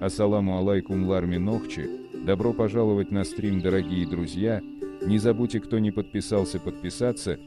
Ассаламу алейкум Ларми Нохчи, добро пожаловать на стрим, дорогие друзья, не забудьте, кто не подписался, подписаться.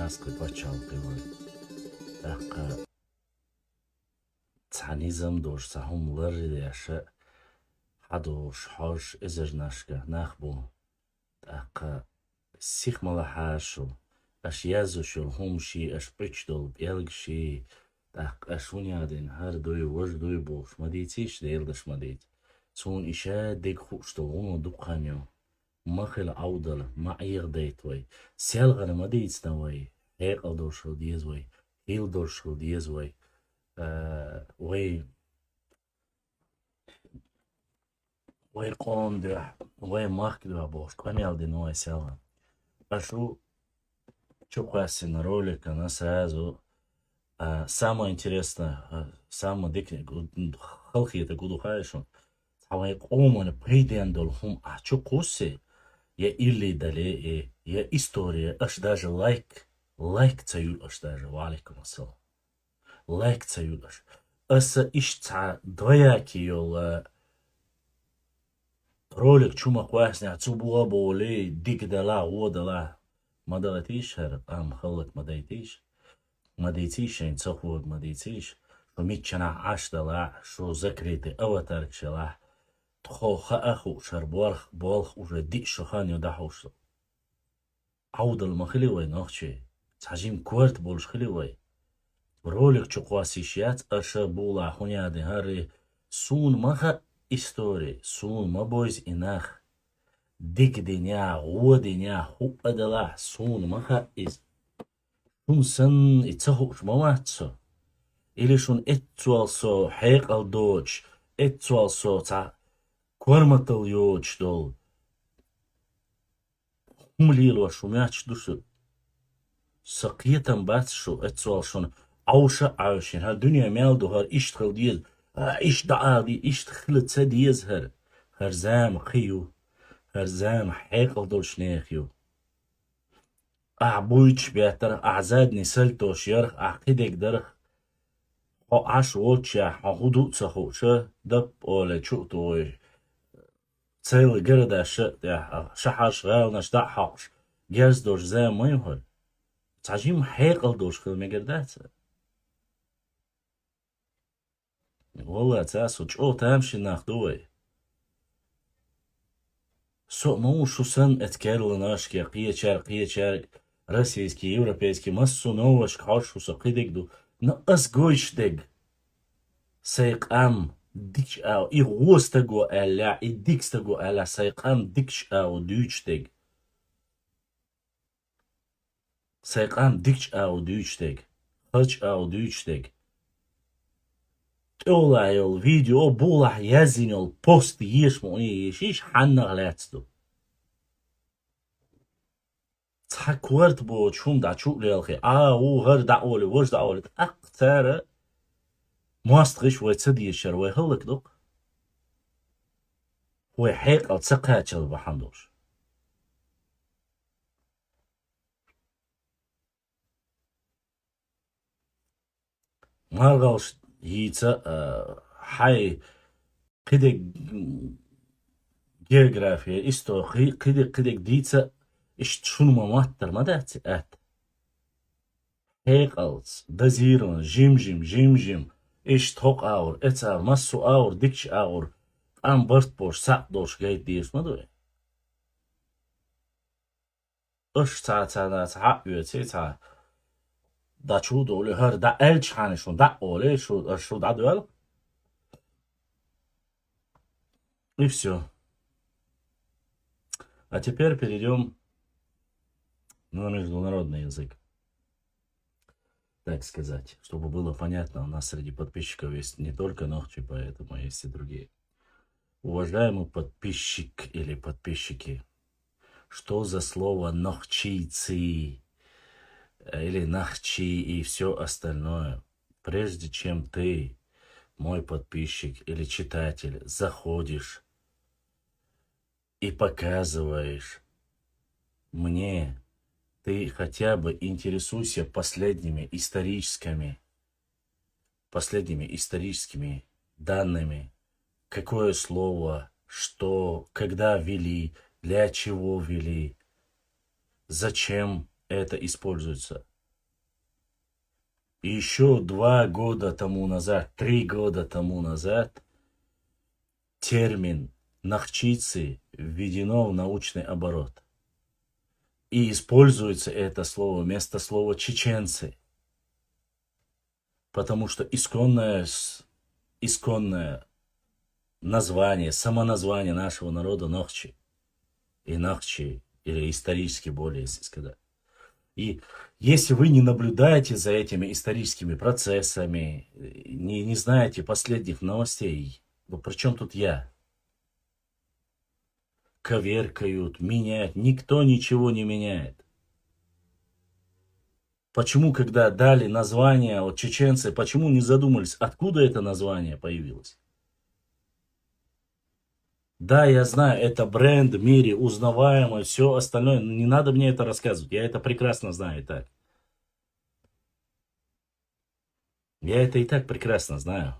Raskı başaldığı dakika tanizm doş sahumlar yaşa hadoş hoş ezernaşka nahbu dakika sihmala haşu aş yazuşul humşi aş bıçdol belgşi dakika şunyadin her doy voj doy boş maditiş değildiş madit son işe dek huştol onu dukkanyo مخل عودل معير ديت وي سيلغر ما ديتنا وي هيق دورشل ديز وي هيل دورشل ديز وي وي قوم ده وي مارك ده بوش كونيال دي نوي سيلغر ашу чукасин ролик она сразу самое интересное самое дикое халхи это гудухаешь он цавай قومن придендол хум чукуси я или далее, я история, аж даже лайк цаюл аж даже, валикум ассалам. Лайк цаюл аж. Аса ишца двояки йол ролик чума квасня цубуа боли дик дала водала. Мадалатиш хер халак мадайтиш ин цохуг мадайтиш. Шумитчана аш дала, шо закрыты аватарк шала. تخوخ أخو شر بوالخ وجا دي شخان يدحوش عود المخلي وي نوخشي تعجيم كوارت بولش خلي وي رولك چقواسيشيات أشا بولا حونيا دي هاري سون مخا истории سون ما بويز إناخ ديك دينيا غو دينيا حب أدلا سون مخا إز شون سن إتسهوش مواتسو إلي شون إتوالسو حيق الدوش إتوالسو تا كورمتل يوش دول مليل وشومياتش دوشو سقيتم باتشو اتسوال شون عوشا عوشين ها دنيا ميالدو هر اشتخل ديز اش دعادي اشتخلت سديز هرزام خيو هرزام حيقل دول شنيخيو اعبويتش بياتر اعزاد نسلتوش يرخ اعقيدك درخ عاش ووتشا هدو تسخوشا دب ولا شوتوش целый города шахаш галнаш дахаш герз дош зе мойхол цажим хейкл дош хил мегердаца والله تاسو چو تامشي ناخدوي سو مو شو سن اتكرل ناشكي قيه چار российский европейский массу новош кашу сакидик ду на асгойш дег سيقام ديكش او يغوستغو الا يديكستغو الا سيقام ديكش او دوچتگ سيقام ديكش او دوچتگ خچ او دوچتگ تولايل فيديو بولا يزينول بوست يشمو يشيش حنغلاتدو تحكورت بو چون دا چو ليلخي او هر دعولي وش دعولي اقتار مواستغش ويتصدي الشر ويهلك دوك ويحيق او تسقاتشل بحندوش مالغاوش هيتا حي قدك جيوغرافيا استو قدك ديتا اشت شنو مماتر ما داتي حيق اوتس دزيرون جيم إيش توق أور إتسار مسو أور ديكش أور أم برت بوش ساق دوش جايد ديش مدوي إش تا تا تا تا تا Да чуд оли хар, да эльчханишун, да оли, шу да дуэл. И все. А теперь перейдем на международный язык. Так сказать, чтобы было понятно, у нас среди подписчиков есть не только Нохчи, поэтому есть и другие. Уважаемый подписчик или подписчики, что за слово нохчийцы или нахчи и все остальное? Прежде чем ты, мой подписчик или читатель, заходишь и показываешь мне, ты хотя бы интересуйся последними историческими данными, какое слово, что, когда ввели, для чего ввели, зачем это используется. И еще 2 года тому назад, 3 года тому назад термин нахчийцы введено в научный оборот. И используется это слово вместо слова чеченцы. Потому что исконное название, самоназвание нашего народа Нохчи. И Нахчи, или исторически более, если сказать. И если вы не наблюдаете за этими историческими процессами, не знаете последних новостей, ну при чем тут я? Коверкают, меняют, никто ничего не меняет. Почему, когда дали название от чеченцы, почему не задумались, откуда это название появилось? Да, я знаю, это бренд в мире, узнаваемый, все остальное. Не надо мне это рассказывать, я это прекрасно знаю и так. Я это и так прекрасно знаю.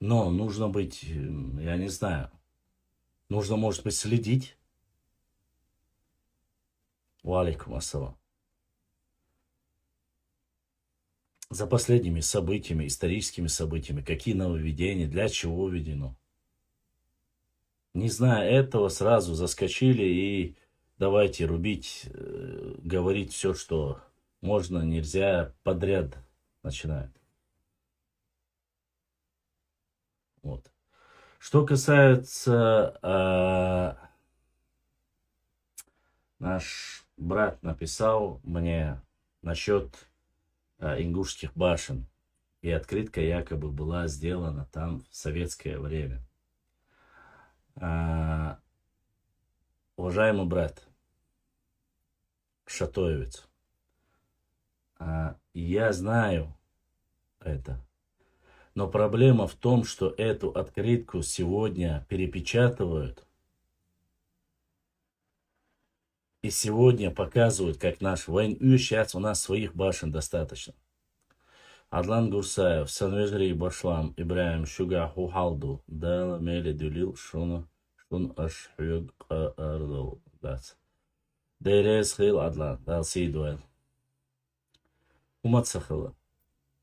Но нужно быть, я не знаю, нужно, может быть, следить. Валикум ассалам. За последними событиями, историческими событиями, какие нововведения, для чего введено. Не зная этого, сразу заскочили и давайте рубить, говорить все, что можно, нельзя, подряд начинают. Вот. Что касается, наш брат написал мне насчет ингушских башен. И открытка якобы была сделана там в советское время. Уважаемый брат, шатоевец, я знаю это. Но проблема в том, что эту открытку сегодня перепечатывают. И сегодня показывают, как наш военный. Сейчас у нас своих башен достаточно. Адлан Гурсаев, Санвежри Башлам, Ибраим Шуга Хухалду, Дала Мели Дюлил, Шун Ашхюг Ардол. Дейрес Хил Адлан, Дал Сидуэл. Умат Сахала.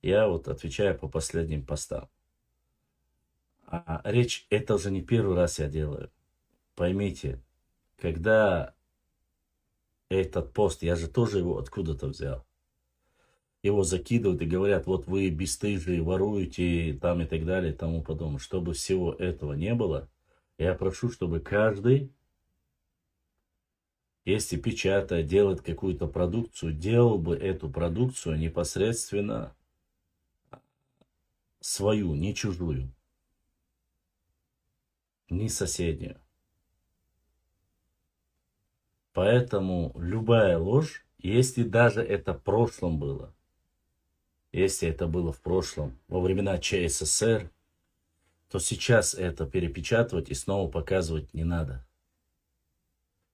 Я вот отвечаю по последним постам. Речь, это уже не первый раз я делаю. Поймите, когда этот пост, я же тоже его откуда-то взял. Его закидывают и говорят, вот вы бесстыжие, воруете там и так далее и тому подобное. Чтобы всего этого не было, я прошу, чтобы каждый, если печатает, делает какую-то продукцию, делал бы эту продукцию непосредственно свою, не чужую, не соседнюю. Поэтому любая ложь, если даже это в прошлом было, если это было в прошлом, во времена ЧССР, то сейчас это перепечатывать и снова показывать не надо.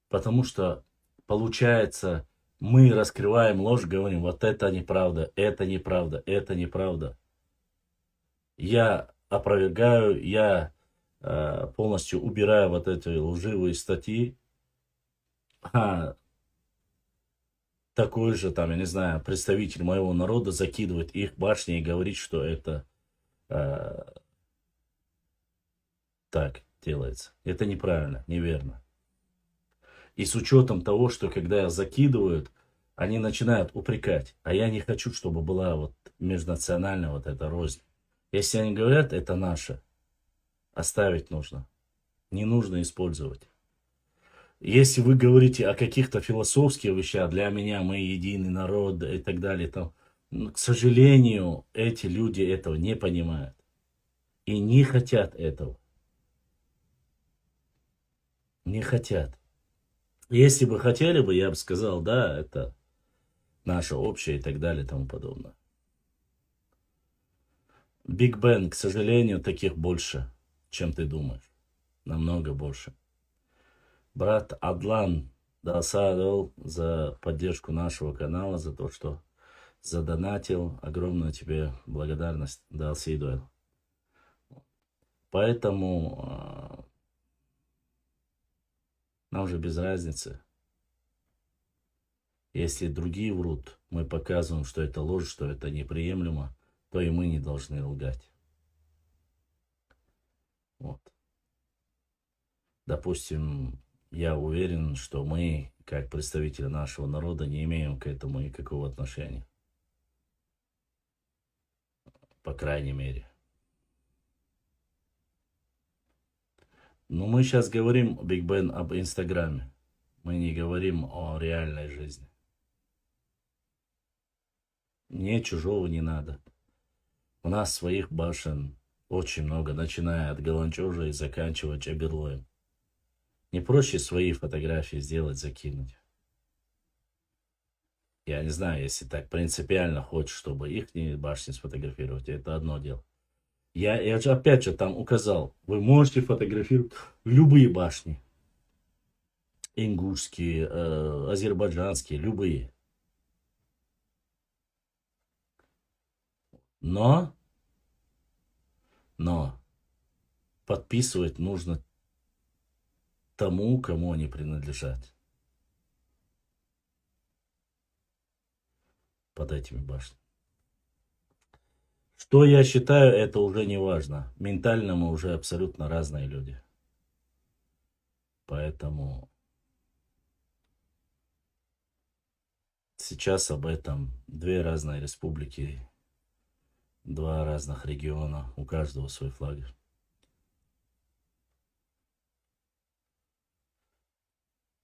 Потому что, получается, мы раскрываем ложь, говорим, вот это неправда, это неправда, это неправда. Я опровергаю, я полностью убираю вот эти лживые статьи. Такой же, там, я не знаю, представитель моего народа закидывает их башни и говорит, что это так делается. Это неправильно, неверно. И с учетом того, что когда закидывают, они начинают упрекать. А я не хочу, чтобы была вот межнациональная вот эта рознь. Если они говорят, это наше, оставить нужно. Не нужно использовать. Если вы говорите о каких-то философских вещах, для меня мы единый народ и так далее, то, к сожалению, эти люди этого не понимают. И не хотят этого. Не хотят. Если бы хотели бы, я бы сказал, да, это наше общее и так далее и тому подобное. Биг Бен, к сожалению, таких больше, чем ты думаешь. Намного больше. Брат Адлан Дасадол за поддержку нашего канала, за то, что задонатил. Огромную тебе благодарность, Далсидуэл. Поэтому нам же без разницы. Если другие врут, мы показываем, что это ложь, что это неприемлемо, то и мы не должны лгать. Вот. Допустим, я уверен, что мы, как представители нашего народа, не имеем к этому никакого отношения. По крайней мере. Но мы сейчас говорим, Биг Бен, об Инстаграме. Мы не говорим о реальной жизни. Мне чужого не надо. У нас своих башен очень много, начиная от Галанчожа и заканчивая Чаберлоем. Не проще свои фотографии сделать, закинуть. Я не знаю, если так принципиально хочешь, чтобы их башни сфотографировать, это одно дело. Я же опять же там указал, вы можете фотографировать любые башни. Ингушские, азербайджанские, любые. Но подписывать нужно тому, кому они принадлежат. Под этими башнями. Что я считаю, это уже не важно. Ментально мы уже абсолютно разные люди. Поэтому сейчас об этом две разные республики, два разных региона, у каждого свой флаг.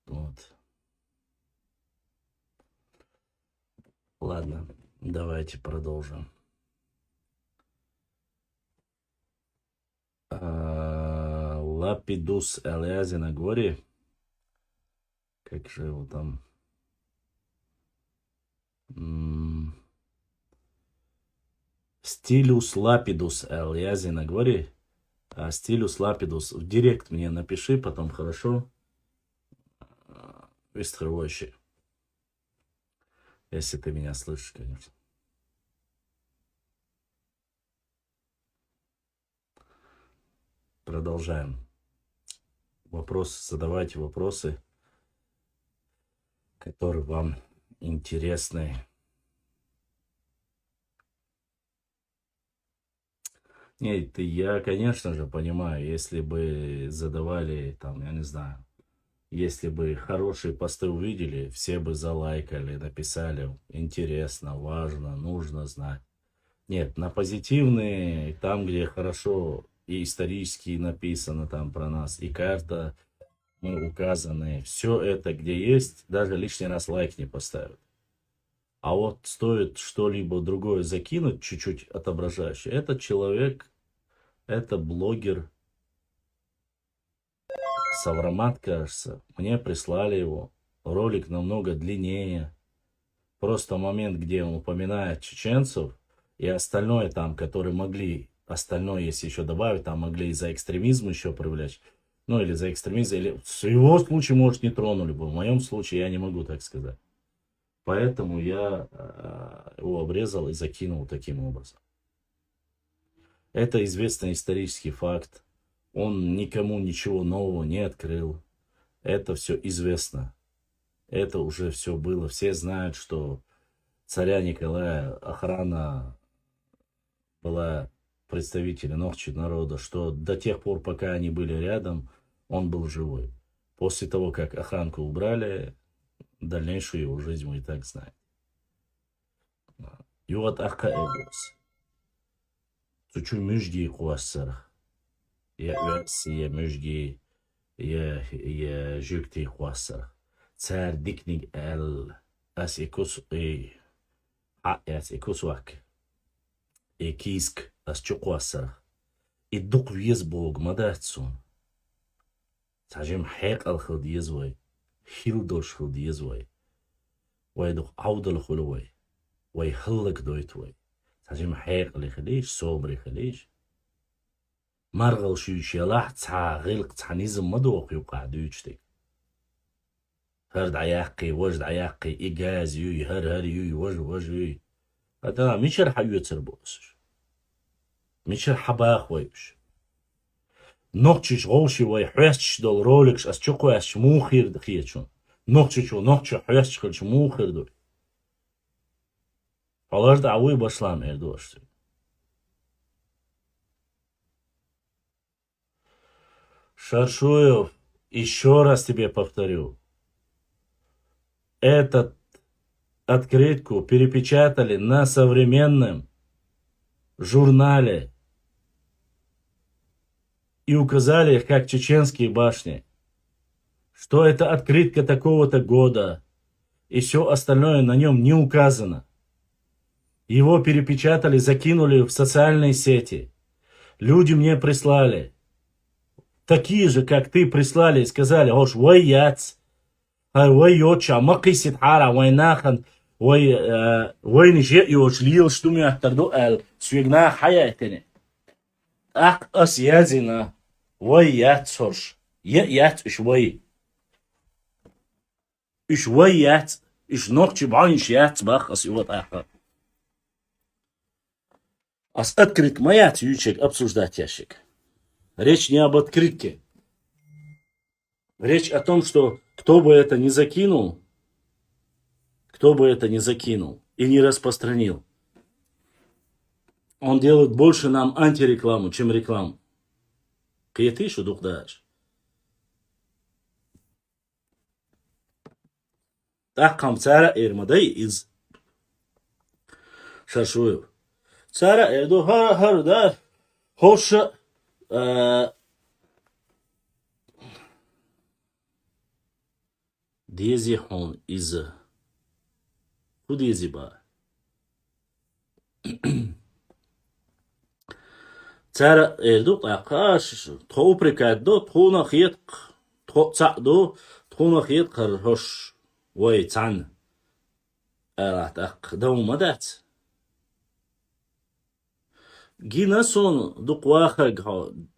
Вот. Ладно, давайте продолжим. Лапидус Элиази на горе. Как же его там? Стилус Лапидус Элиази на горе. Стилус Лапидус. В директ мне напиши потом, хорошо? Вестхрвойши. Если ты меня слышишь, конечно. Продолжаем. Задавайте вопросы, которые вам интересны. Нет, я, конечно же, понимаю, если бы задавали, там, я не знаю, если бы хорошие посты увидели, все бы залайкали, написали, интересно, важно, нужно знать. Нет, на позитивные, там, где хорошо и исторически написано там про нас, и карта, мы указаны, все это, где есть, даже лишний раз лайк не поставят. А вот стоит что-либо другое закинуть, чуть-чуть отображающее, этот человек, это блогер, Саврамат, кажется, мне прислали его, ролик намного длиннее, просто момент, где он упоминает чеченцев, и остальное там, которые могли, остальное, если еще добавить, там могли за экстремизм еще привлечь, ну или за экстремизм, или в его случае, может, не тронули бы, в моем случае я не могу так сказать. Поэтому я его обрезал и закинул таким образом. Это известный исторический факт. Он никому ничего нового не открыл. Это все известно. Это уже все было. Все знают, что царя Николая охрана была представителем ночи народа, что до тех пор, пока они были рядом, он был живой. После того, как охранку убрали, дальнейшую его жизнь мы и так знаем. Югат ахка эбос. Тучу мюжги куассар. Я уэсия мюжги. Я жюкти куассар. Цар дикник эл. Ас икус и. Ас икусвак. И киск. Ас чукуассар. И дук виз бог мадацун. Цажим хайк алхил диезвой. Хилдош хил диезвой. ويدق عودل خلوي ويخلق دويتوي تجمع حيق لخليش صوبري خليش مرغل شو شلاح تسعى غلق تحنيزم مدوق يوقع دويتشتك هرد عياقي وجد عياقي إيجاز يوي هر يوي وج يوي هذا ميشر حيو تربوسش ميشر حباخ ويبش نوكتش غوشي ويحوستش دول رولكش أسجوكو أسمو خير دخيتشون نوكتش حوستش خلش مو خير دوي Алар да ауи башлам эрдош. Шаршуев, еще раз тебе повторю. Эту открытку перепечатали на современном журнале и указали, как чеченские башни, что это открытка такого-то года, и все остальное на нем не указано. Его перепечатали, закинули в социальные сети. Люди мне прислали. Такие же, как ты, прислали и сказали, «Ош, вой яц, вой йоча, макисит хара, вой нахан, вой нижет йоч, лил, что мне ахтарду эл, свигна хаятини». Ак ас язина, вой яц, ош, яц, иш вой. Иш вой яц, иш ногчи баинш яц, бах, ас вот ахар. Ас открыт моя тючек обсуждать ящик. Речь не об открытке. Речь о том, что кто бы это ни закинул и не распространил, он делает больше нам антирекламу, чем рекламу. Кеты еще дух дальше. Так камцара эрмадай из Шаршуев. Цара эрду хар да хоша дези хон из худези ба цара эрду тақаш тоуприкад до тона хиет тоца до тона хиет хар хош вой цан так давмадат Гинасон дуквахаг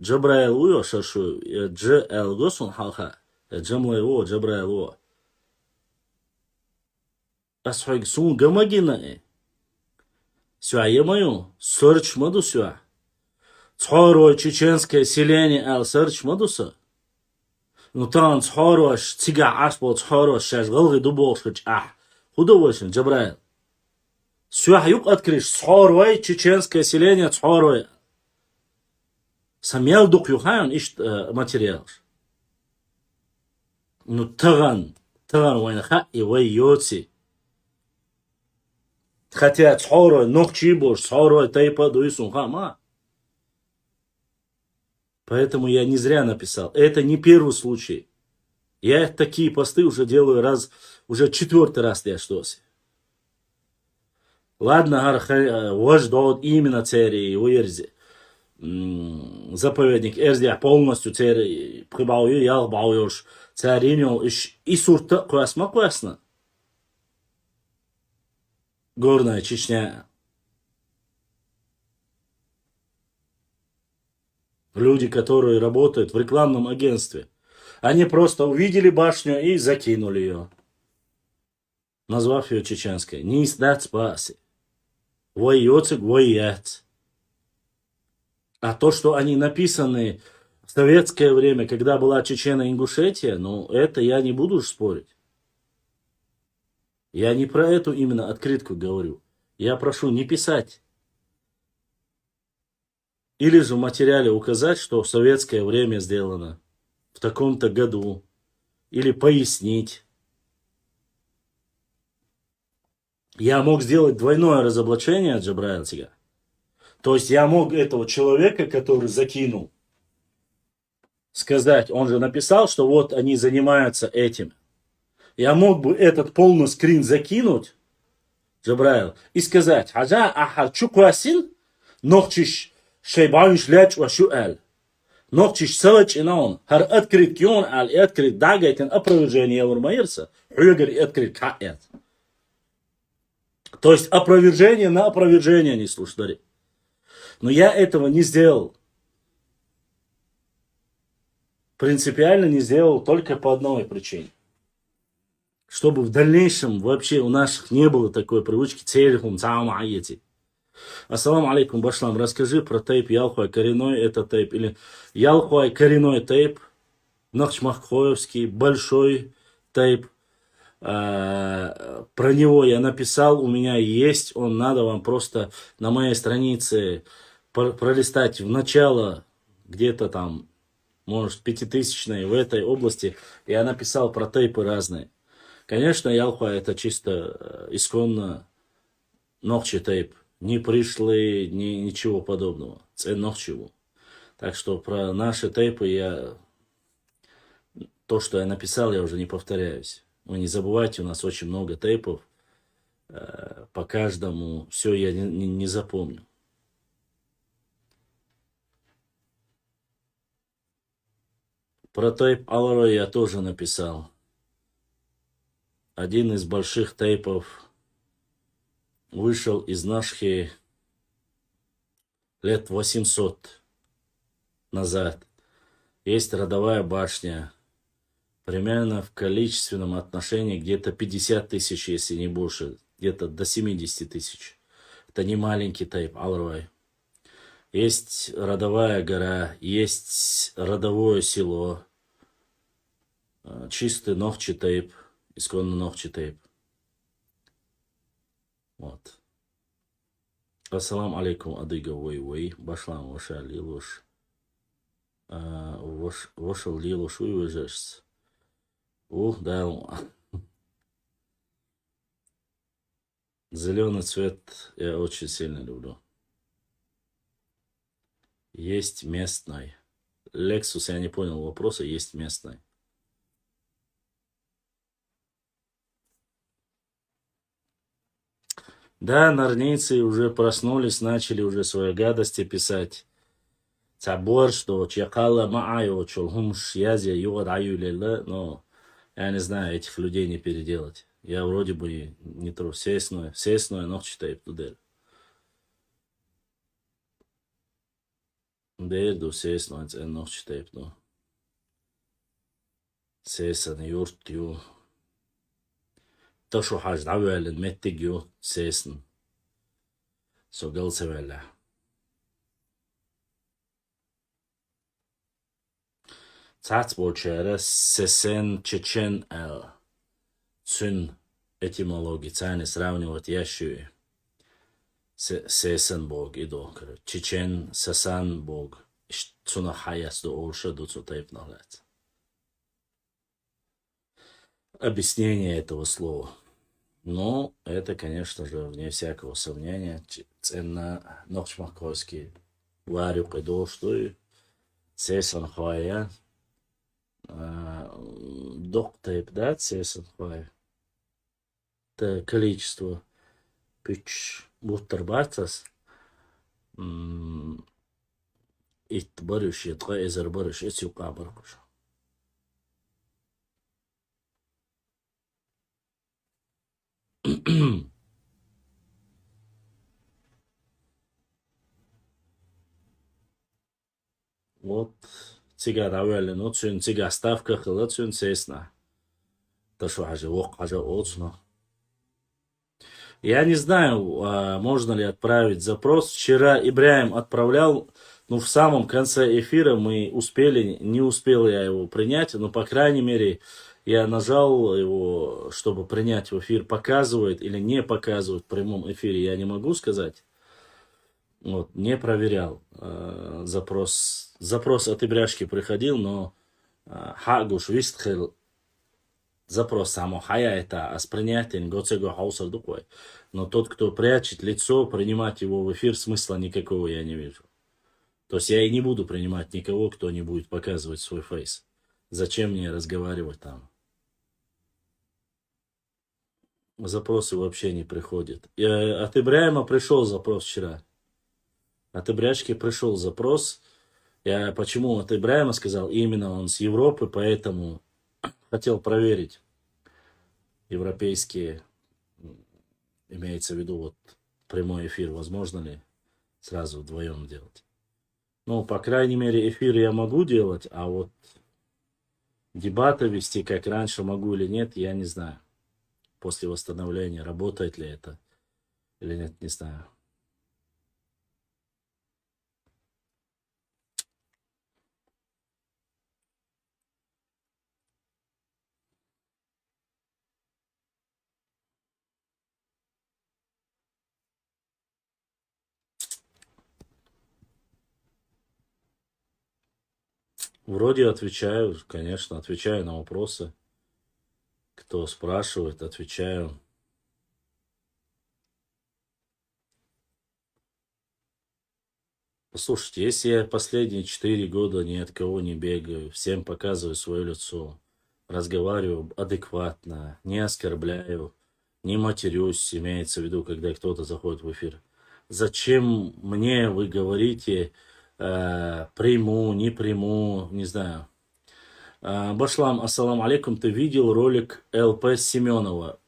Джабраил уё шашу Джэл госон халха Джамлайо Джабраило Асхайг сун гамагина Сюаемаю сорч маду сюа Цхоро чеченское селение ал сорч мадуса Ну там цхоро цига ашбо цхоро шашгалги дубошхач худовошин Джабраил Сюахюк открыш, Цхорвай, чеченское селение Цхорвай. Самел дук юхайон ищет материал. Ну таган вайнаха и вай йоци. Хотя Цхорвай, ногчи бош, Цхорвай, тайпа дуисун хама. Поэтому я не зря написал. Это не первый случай. Я такие посты уже делаю уже 4-й раз я штося. Ладно, ваш дод именно цери уерзи. Заповедник эрзи полностью цери прибавил, я бауешь царинил и сурта квасна. Горная Чечня. Люди, которые работают в рекламном агентстве, они просто увидели башню и закинули ее, назвав ее чеченской. Не издать спаси. Войоцик, воят. А то, что они написаны в советское время, когда была Чечено-Ингушетия, ну, это я не буду спорить. Я не про эту именно открытку говорю. Я прошу не писать. Или же в материале указать, что в советское время сделано, в таком-то году. или пояснить. Я мог сделать двойное разоблачение Джабраил Тига. То есть я мог этого человека, который закинул, сказать, он же написал, что вот они занимаются этим. Я мог бы этот полный скрин закинуть, Джабраил, и сказать, Хаджа Ахар Чуквасин, нохчиш шейбанш ляч вашуэль. Нохчиш савач и наон. Хар открыт кион аль и открыт дагайтен опровержение урмаирса. Хюгер и открыт каэт. То есть опровержение на опровержение не слушали. Но я этого не сделал. Принципиально не сделал только по одной причине. Чтобы в дальнейшем вообще у наших не было такой привычки телехум цаамайети. Ассаламу алейкум, Башлам, расскажи про тейп Ялхуай коренной, это тейп. Или Ялхуай коренной тейп, Нахчмаххоевский, большой тейп. Про него я написал, у меня есть, он надо вам просто на моей странице пролистать в начало, где-то там, может, 5000-й в этой области, я написал про тейпы разные. Конечно, Ялхуа это чисто исконно нохчи тейп, не пришлый, ничего подобного, це нохчеву. Так что про наши тейпы то, что я написал, я уже не повторяюсь. Вы не забывайте, у нас очень много тейпов. По каждому все я не запомню. Про тейп Аларой я тоже написал. Один из больших тейпов вышел из Нашхи лет 800 назад. Есть родовая башня. Примерно в количественном отношении где-то 50 тысяч, если не больше, где-то до 70 тысяч. Это не маленький тейп, Алрой. Есть родовая гора, есть родовое село. Чистый нохчи тейп, исконно нохчи тейп. Вот. Ассаламу алейкум, адыга вой-вой, башлам ваша лилуш. Ваша лилуш уйвежешься. Да, зеленый цвет я очень сильно люблю. Есть местный. Lexus, я не понял вопроса, есть местный. Да, нарнийцы уже проснулись, начали уже свои гадости писать. Цабор, что чекала мааю, чулхум шьязя, югад аю лилла, но я не знаю, этих людей не переделать. Я вроде бы не тру. Сесное, ночь тейп тудель. Дерду сесное, ночь тейп, ну. Сесан юрт ю. То, что хаж давелен, меттиг ю, сесн. Согал севеля. Цацбочера сесен чечен эл. Цун этимологии цаны сравнивать ящуи. Сесен бог иду. Чечен сесан бог. Цуна хаяс до олша до цутайп наглядь. Объяснение этого слова. Но это, конечно же, вне всякого сомнения. Цена нохчмахковский варю иду, что и сесан хая. Доктейп, да, цесен хвай. Это количество пич бутербартас. Ит барыш, итга эзер барыш, эт юка баркуш. Вот. Цигар авелин, вот цюн цигар ставка хила цюн сесна. То что хажи вок хажи оцно. Я не знаю, можно ли отправить запрос. Вчера Ибраим отправлял, но в самом конце эфира мы не успел я его принять, но по крайней мере я нажал его, чтобы принять в эфир, показывает или не показывает в прямом эфире, я не могу сказать. Вот, не проверял запрос. Запрос от Ибряшки приходил, но Хагуш Вистхел Запрос самохая это, а с принятием гоцего хаусар дуквой. Но тот, кто прячет лицо, принимать его в эфир, смысла никакого я не вижу. То есть я и не буду принимать никого, кто не будет показывать свой фейс. Зачем мне разговаривать там? Запросы вообще не приходят. От Ибраима пришел запрос вчера. От Ибрячки пришел запрос. Я почему от Ибраима сказал? Именно он с Европы, поэтому хотел проверить европейские, имеется в виду вот прямой эфир, возможно ли сразу вдвоем делать. Ну, по крайней мере, эфир я могу делать, а вот дебаты вести, как раньше, могу или нет, я не знаю. После восстановления, работает ли это или нет, не знаю. Вроде отвечаю, конечно, отвечаю на вопросы. Кто спрашивает, отвечаю. Послушайте, если я последние 4 года ни от кого не бегаю, всем показываю свое лицо, разговариваю адекватно, не оскорбляю, не матерюсь, имеется в виду, когда кто-то заходит в эфир. Зачем мне вы говорите, приму, не приму, не знаю. Башлам, ассалам алейкум, ты видел ролик ЛП Семенова?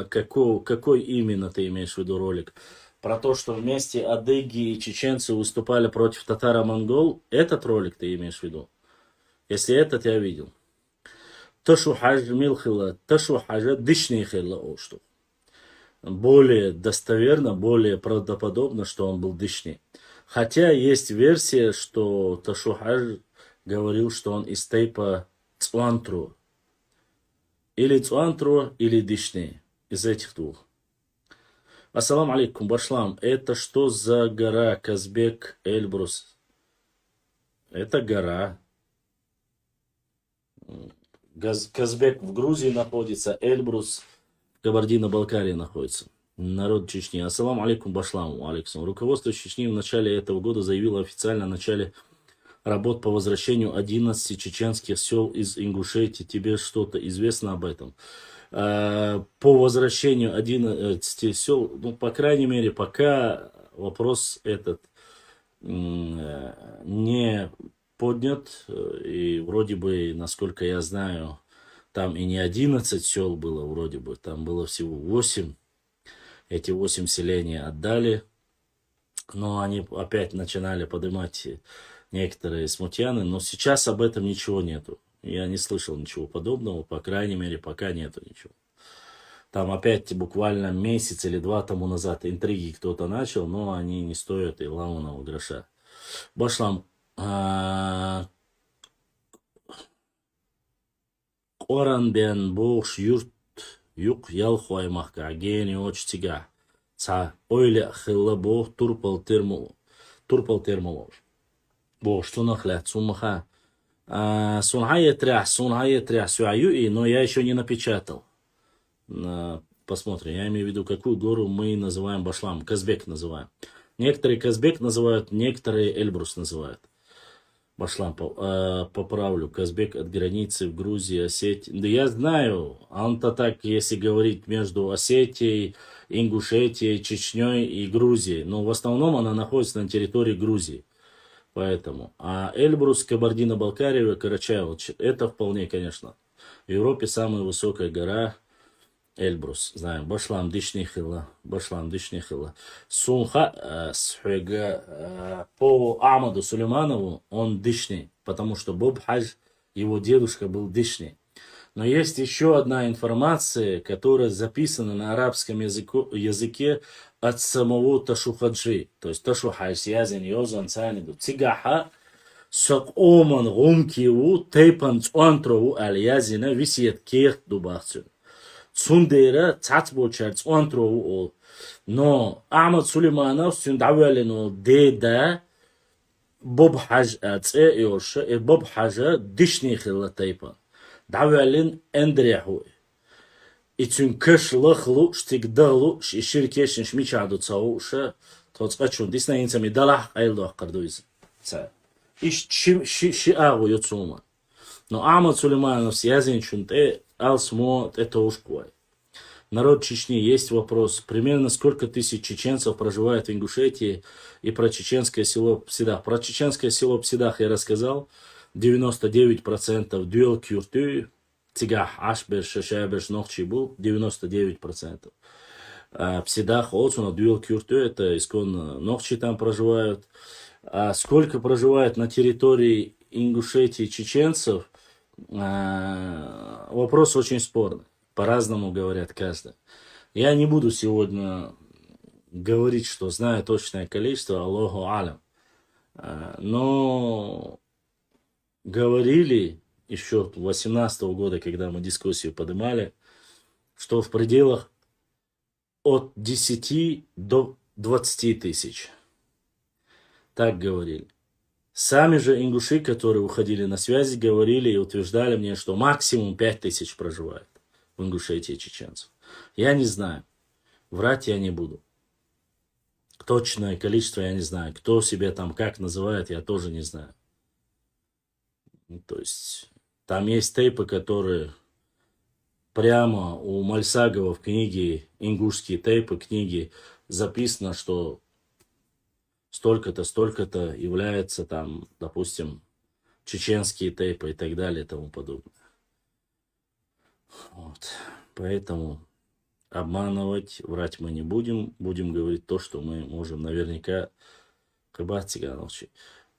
Какой именно ты имеешь в виду ролик? Про то, что вместе адыги и чеченцы выступали против татаро-монгол? Этот ролик ты имеешь в виду? Если этот я видел. Ташу хаж милхила, ташу хажа дышнихила ошту. Более достоверно, более правдоподобно, что он был дышни. Хотя есть версия, что Ташухаж говорил, что он из тейпа Цуантру. Или Цуантру, или Дишни. Из этих двух. Ассалам алейкум, Башлам. Это что за гора, Казбек, Эльбрус? Это гора. Казбек в Грузии находится, Эльбрус в Кабардино-Балкарии находится. Народ Чечни. Ассалам алейкум, Башлам. Алейкум. Руководство Чечни в начале этого года заявило официально о начале работ по возвращению 11 чеченских сел из Ингушетии. Тебе что-то известно об этом? По возвращению 11 сел, ну, по крайней мере, пока вопрос этот не поднят. И вроде бы, насколько я знаю, там и не 11 сел было, вроде бы, там было всего 8. Эти 8 селений отдали. Но они опять начинали поднимать некоторые смутьяны, но сейчас об этом ничего нету. Я не слышал ничего подобного, по крайней мере, пока нету ничего. Там опять буквально месяц или 2 тому назад интриги кто-то начал, но они не стоят и ломаного гроша. Башлам, Коран бен бош юрт юк ялху аймаққа гени очтига. Ца ойле хилла бох турпал термолор. Бош тунахлят сумаха. Сунхая трях, сюаюи, но я еще не напечатал. Посмотрим, я имею в виду, какую гору мы называем Башлам. Казбек называем. Некоторые Казбек называют, некоторые Эльбрус называют. Башлам, поправлю. Казбек от границы в Грузии, Осетии. Да я знаю, он-то так, если говорить между Осетией, Ингушетией, Чечней и Грузией. Но в основном она находится на территории Грузии. Поэтому. А Эльбрус, Кабардино-Балкария, Карачаево, это вполне, конечно. В Европе самая высокая гора Эльбрус. Знаем. Башлам дишнихила. Башлам дишнихила. Сунха по Ахмаду Сулейманову он дишни. Потому что Боб Хадж, его дедушка, был дишни. Но есть еще одна информация, которая записана на арабском языке от самого Ташухаджи. То есть Ташухадж язин йозан цаниду. Цигаха сакоман гумкиву тейпан цуантрову аль язина висиет кехт дубахцу. Цундера цацбочар цуантрову ол. Но Ахмад Сулейманов сюндавалино деда Боб Хадж ацэ йоша. Боб Хаджа дишни хилла тейпан. Давалин эндряхуй. И тюнкеш лохлуш тигдалуш и ширкешин шмичаду цауша. Тот скачун. Дисна инцами далах айлдох кардуиз. Иш ши агу йоцума. Но Ахмад Сулейманов с Язинчун алсмо это ушкуай. Народ Чечни, есть вопрос. Примерно сколько тысяч чеченцев проживает в Ингушетии и про чеченское село Псидах? Про чеченское село Псидах я рассказал. 99% дюэл кюртю, цигах, ашбер, шашабер, нохчибу, 99%. Псидах, отсюда, дюэл кюртю, это исконно нохчи там проживают. А сколько проживает на территории Ингушетии чеченцев, вопрос очень спорный. По-разному говорят каждый. Я не буду сегодня говорить, что знаю точное количество, Аллаху алям. Но говорили еще 2018 года, когда мы дискуссию поднимали, что в пределах от 10 до 20 тысяч. Так говорили. Сами же ингуши, которые уходили на связи, говорили и утверждали мне, что максимум 5 тысяч проживает в Ингушетии чеченцев. Я не знаю. Врать я не буду. Точное количество я не знаю. Кто себя там как называет, я тоже не знаю. То есть, там есть тейпы, которые прямо у Мальсагова в книге, ингушские тейпы, книги, записано, что столько-то, столько-то является там, допустим, чеченские тейпы и так далее и тому подобное. Вот. Поэтому обманывать, врать мы не будем. Будем говорить то, что мы можем наверняка.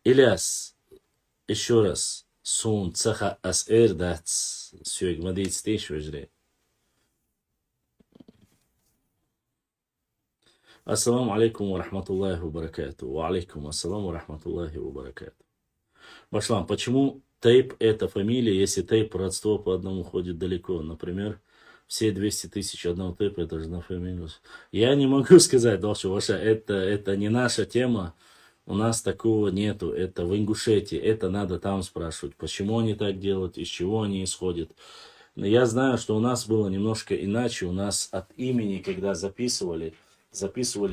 Ильяс, еще раз. Сун цеха асэр дац. Сюэг мадейт стейш вежре. Ассаламу алейкум ва рахматуллахи ва баракату. Ва алейкум ассаламу ва рахматуллахи ва баракату. Башлам, почему тейп это фамилия, если тейп родство по одному ходит далеко? Например, все 200 тысяч одного тейпа, это же на фамилию. Я не могу сказать, Долчо, ваша, это не наша тема. У нас такого нету. Это в Ингушетии. Это надо там спрашивать. Почему они так делают, из чего они исходят. Но я знаю, что у нас было немножко иначе. У нас от имени, когда записывали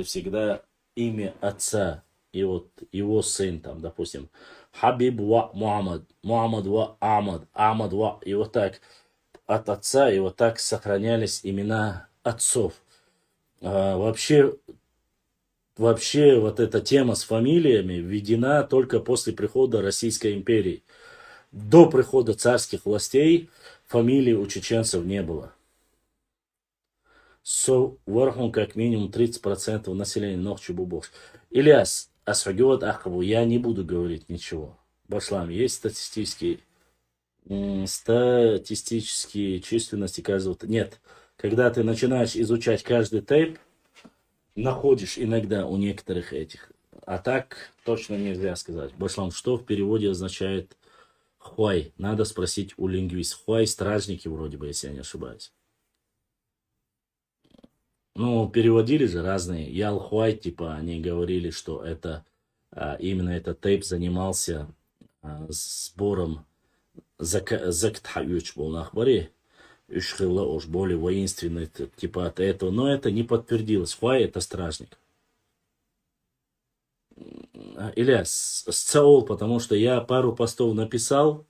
всегда имя отца. И вот его сын там, допустим, Хабиб ва Мухаммад, Мухаммад ва Ахмад, Ахмад ва... И вот так от отца, и вот так сохранялись имена отцов. Вообще вот эта тема с фамилиями введена только после прихода Российской империи. До прихода царских властей фамилий у чеченцев не было. Сверху как минимум 30% населения Нохчи-Бубош. Ильяс, Асфагиот Ахабу, я не буду говорить ничего. Башлам, есть статистические численности каждого. Нет, когда ты начинаешь изучать каждый тейп, находишь иногда у некоторых этих. А так точно нельзя сказать. Башлам, что в переводе означает хуай? Надо спросить у лингвиста. Хуай стражники вроде бы, если я не ошибаюсь. Ну, переводили же разные. Ялхуай, типа, они говорили, что это именно этот тейп занимался сбором зактхаюч был на ахбаре. Ушхилла уж более воинственный, типа от этого. Но это не подтвердилось. Хуай это стражник. Ильяс, сцаол, потому что я пару постов написал,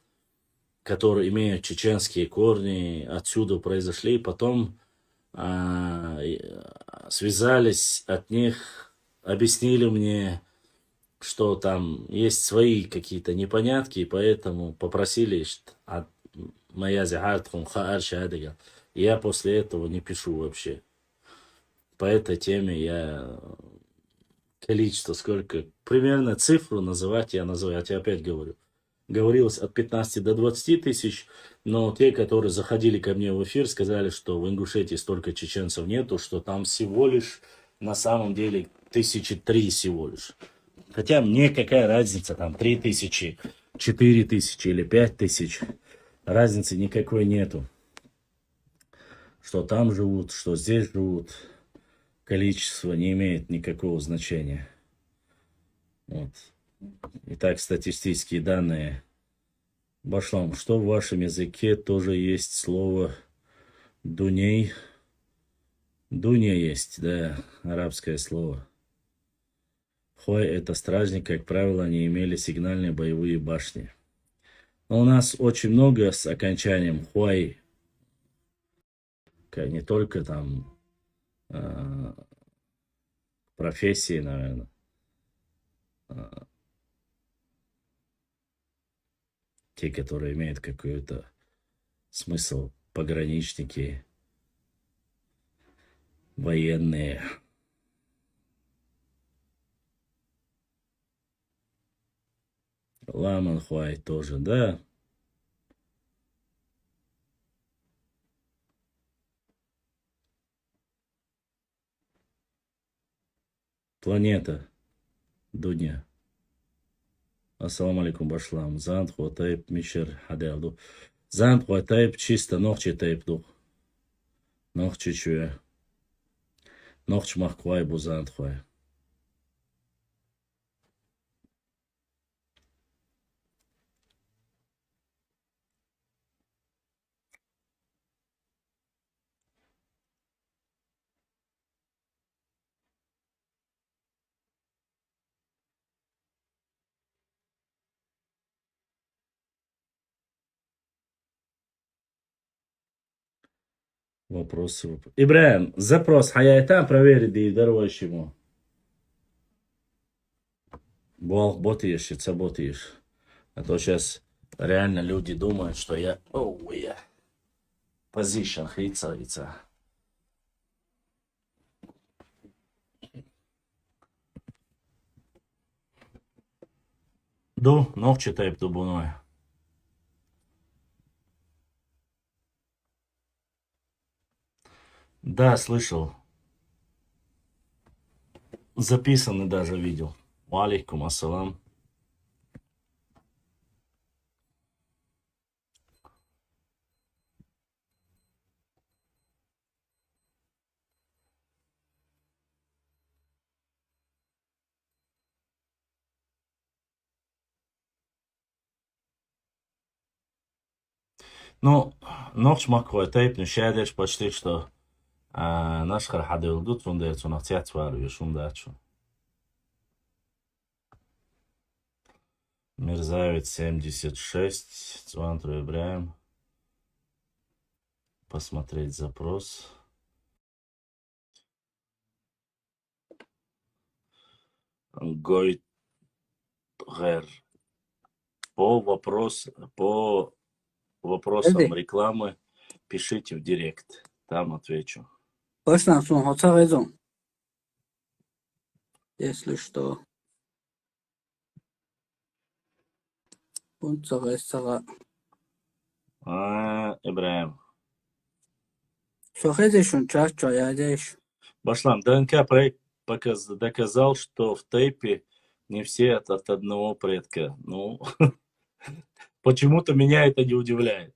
которые имеют чеченские корни, отсюда произошли, потом связались от них, объяснили мне, что там есть свои какие-то непонятки, и поэтому попросили от моя зихартхум хаар шадига. Я после этого не пишу вообще. По этой теме я количество, сколько, примерно цифру называть я называю, я тебе опять говорю. Говорилось от 15 до 20 тысяч, но те, которые заходили ко мне в эфир, сказали, что в Ингушетии столько чеченцев нету, что там всего лишь, на самом деле, 1003 всего лишь. Хотя мне какая разница, там 3000, 4000 или 5000, разницы никакой нету. Что там живут, что здесь живут, количество не имеет никакого значения. Вот. Итак, статистические данные Башлам, что в вашем языке тоже есть слово дуней? Дуня есть, да, арабское слово. Хой — это стражник, как правило, они имели сигнальные боевые башни. Но у нас очень много с окончанием хой, не только там профессии, наверное. Те, которые имеют какой-то смысл, пограничники, военные. Ламан хуай тоже, да. Планета. Дуня. Ассаламу алейкум, башлам. Зант хуатайб мишер хаделду. Зант хуатайб чисто нохчи тайбду. Нохчи чуя. Нохч махкуай бу зант хуай. Вопросы. Ибраим, запрос. Хаятам проверить, да и дорваешь ему. Бог ботаешь, и ботаешь. А то сейчас реально люди думают, что я... Position, хица. Ду, ногчи тайп дубуной. Да, слышал. Записанный даже видел. Алейкум ассалам. Ну, ногч маквай тайп, ну шадеш почти что наш хархадил дут фундерцу нахтят свару вишум дачу. Мерзавец 76, Цвантру Ибраим. Посмотреть запрос. Гойтгер. По вопросам рекламы пишите в директ. Там отвечу. Если что. Ибраим. Что Башлам, ДНК проект доказал, что в тейпе не все от одного предка. Ну, почему-то меня это не удивляет.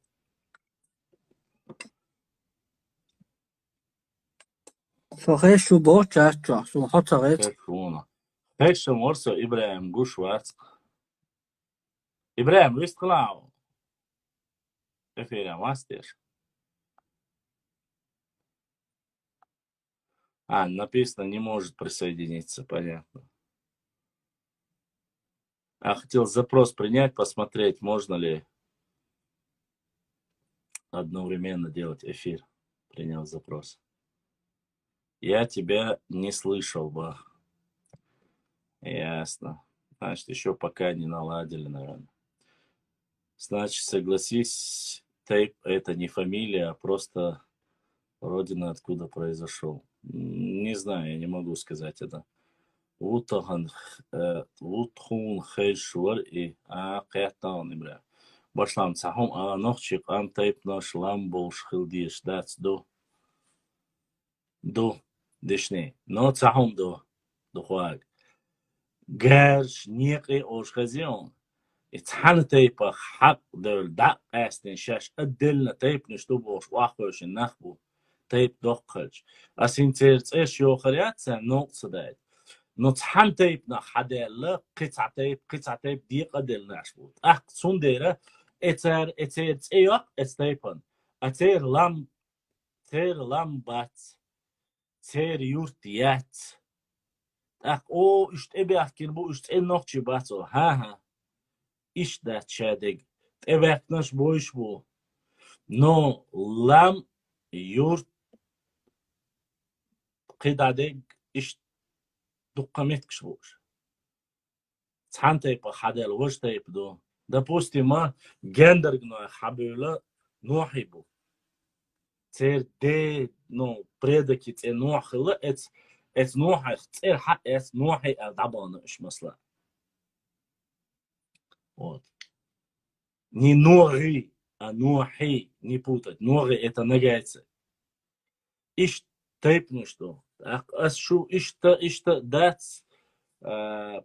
Хэшем орсо Ибраим Гушварц. Ибраим, вы склау. Эфиря мастер. Написано, не может присоединиться, понятно. Хотел запрос принять, посмотреть, можно ли одновременно делать эфир. Принял запрос. Я тебя не слышал бы. Ясно. Значит, еще пока не наладили, наверное. Значит, согласись, тейп это не фамилия, а просто родина, откуда произошел. Не знаю, я не могу сказать это. Утхан хейшвар и кайтан ибра. Башлам цахум нохчик тейп наш ламбош хилдиш дац до дишни. Но цахум до хуаг. Герш ники ошхазион. اتحن تيبا حق دول دق قاستن شاش ادلنا تيب نشتوبوش واخوش النخبو تيب دقلش اسين تيرت ايش يوخريات سن نقص دايت نتحن تيب نحدا لا قطع تيب دي قدل ناشبوت اخ سون ديرا ecer ceyok esteypan. Acer lam bats. Cer yurt yats. Tak o işte ebeakir bu işte en nokçu batso. Ha. İşte çedeg. Ebeknaş bu iş bu. No lam yurt qidadeg iş dukkamet kış bu. Цан тайпа хадел вож тайп до. Допустим, гендер гно хабюла нохибу. Цер де ну предаки ц нохила эц нохи цер ха эц нохи дабана иш масла. Вот. Не ноги, а нохи не путать. Ноги это нагайцы. Иш тайпну что. Ас шу ишта дац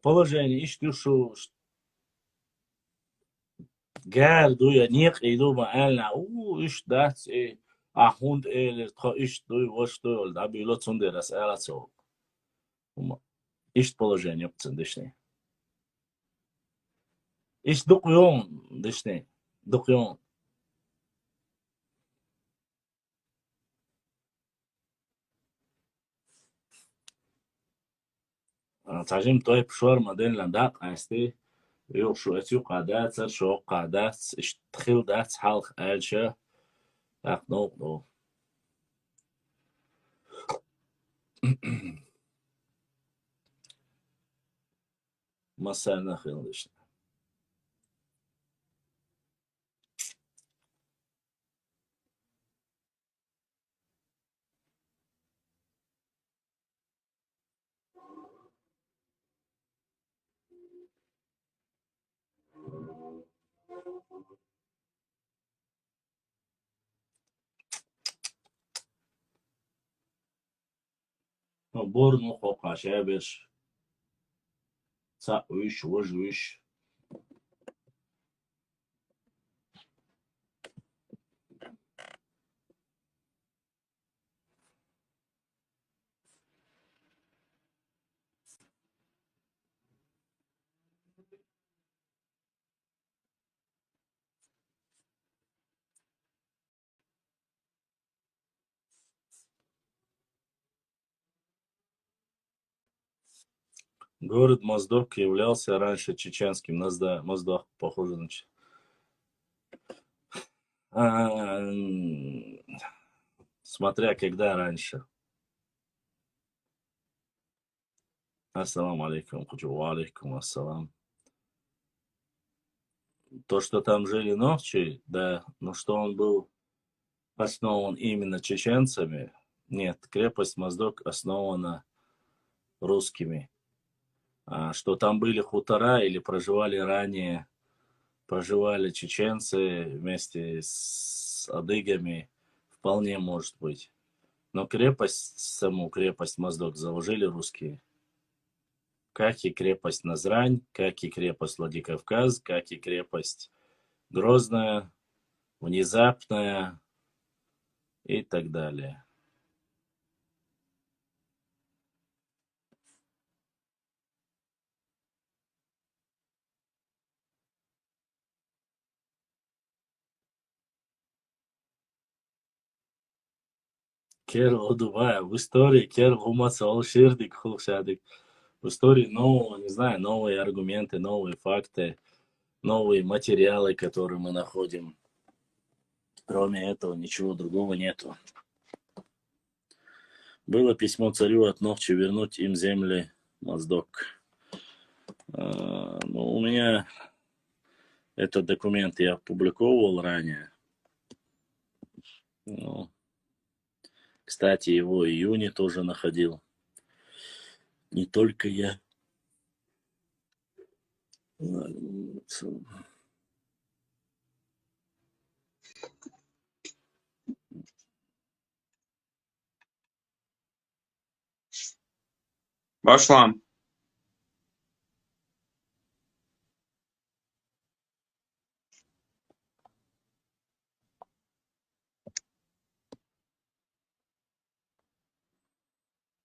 положение иш шу Gel duya niye kıydı ma elna iş ders ahund elir ta iş duy hoş duy ol da bilo tsunderas ela so iş положение opcın dişne iş dokuyon dişne dokuyon tajim toy pşor modellan da qasti yok şu etiyor qadat sar şu qadat iş txil dat halq elşe tak no masana xil dişne bornu qoqaşa beş sa uiş voj uiş Город Моздок являлся раньше чеченским. Моздок похоже на смотря когда раньше. Ассаламу алейкум, ва алейкум ассалам. То, что там жили ногчи, да, но что он был основан именно чеченцами, нет, крепость Моздок основана русскими. Что там были хутора или проживали чеченцы вместе с адыгами, вполне может быть. Но саму крепость Моздок заложили русские. Как и крепость Назрань, как и крепость Владикавказ, как и крепость Грозная, Внезапная и так далее. Кер Одувая, в истории Кер Гумацал Ширдик Хулшадик. В истории новые аргументы, новые факты, новые материалы, которые мы находим. Кроме этого, ничего другого нету. Было письмо царю от Нохчи вернуть им земли Моздок. У меня этот документ я опубликовал ранее. Кстати, его в июне тоже находил. Не только я. Başlam.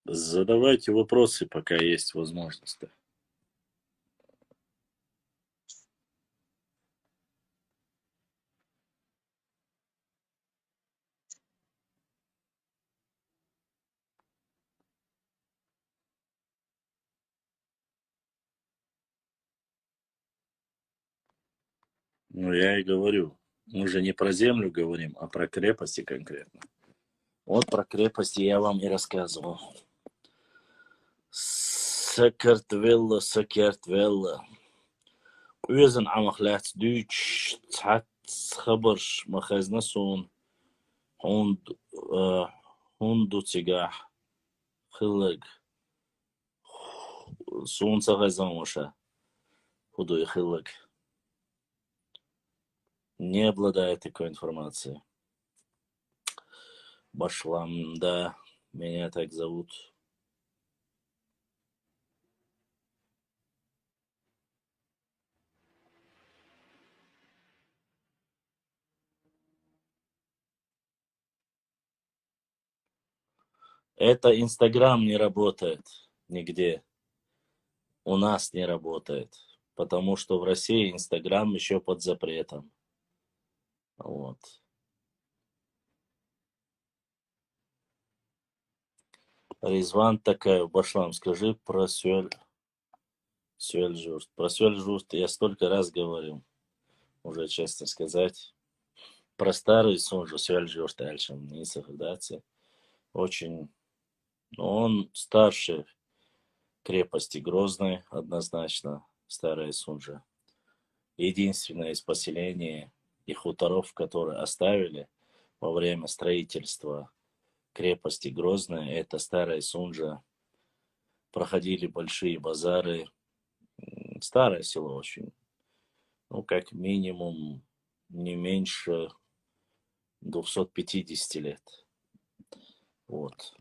Задавайте вопросы, пока есть возможность. Ну, я и говорю. Мы же не про землю говорим, а про крепости конкретно. Вот про крепости я вам и рассказывал. Сакартвелла, Сакартвелла. Өзін амақләт дүйч, цат خبرش مخزن سون هوندو تيجاح خلق سون سغزان وша худо и хылык не обладает такой информацией. Башлам, да, меня так зовут. Это Инстаграм не работает нигде. У нас не работает. Потому что в России Инстаграм еще под запретом. Вот. Резван такая, Башлам, скажи про Сюэльжурт. Про Сюэльжурт я столько раз говорил, уже честно сказать. Про старый Сунжу Сюэльжурт Эльшем не совладаться. Очень... Он старше крепости Грозной, однозначно, старая Сунжа. Единственное из поселений и хуторов, которые оставили во время строительства крепости Грозной, это старая Сунжа. Проходили большие базары. Старое село очень. Ну, как минимум, не меньше 250 лет. Вот.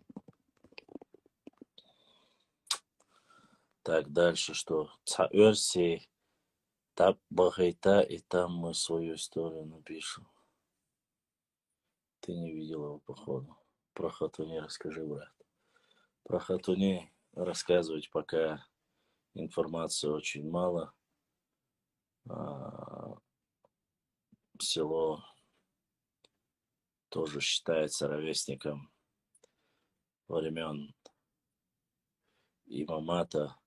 Так, дальше что? Цаверсий, Таб Багайта, и там мы свою историю напишем. Ты не видел его, походу. Про Хатуни расскажи, брат. Про Хатуни рассказывать пока информации очень мало. Село тоже считается ровесником времен имамата.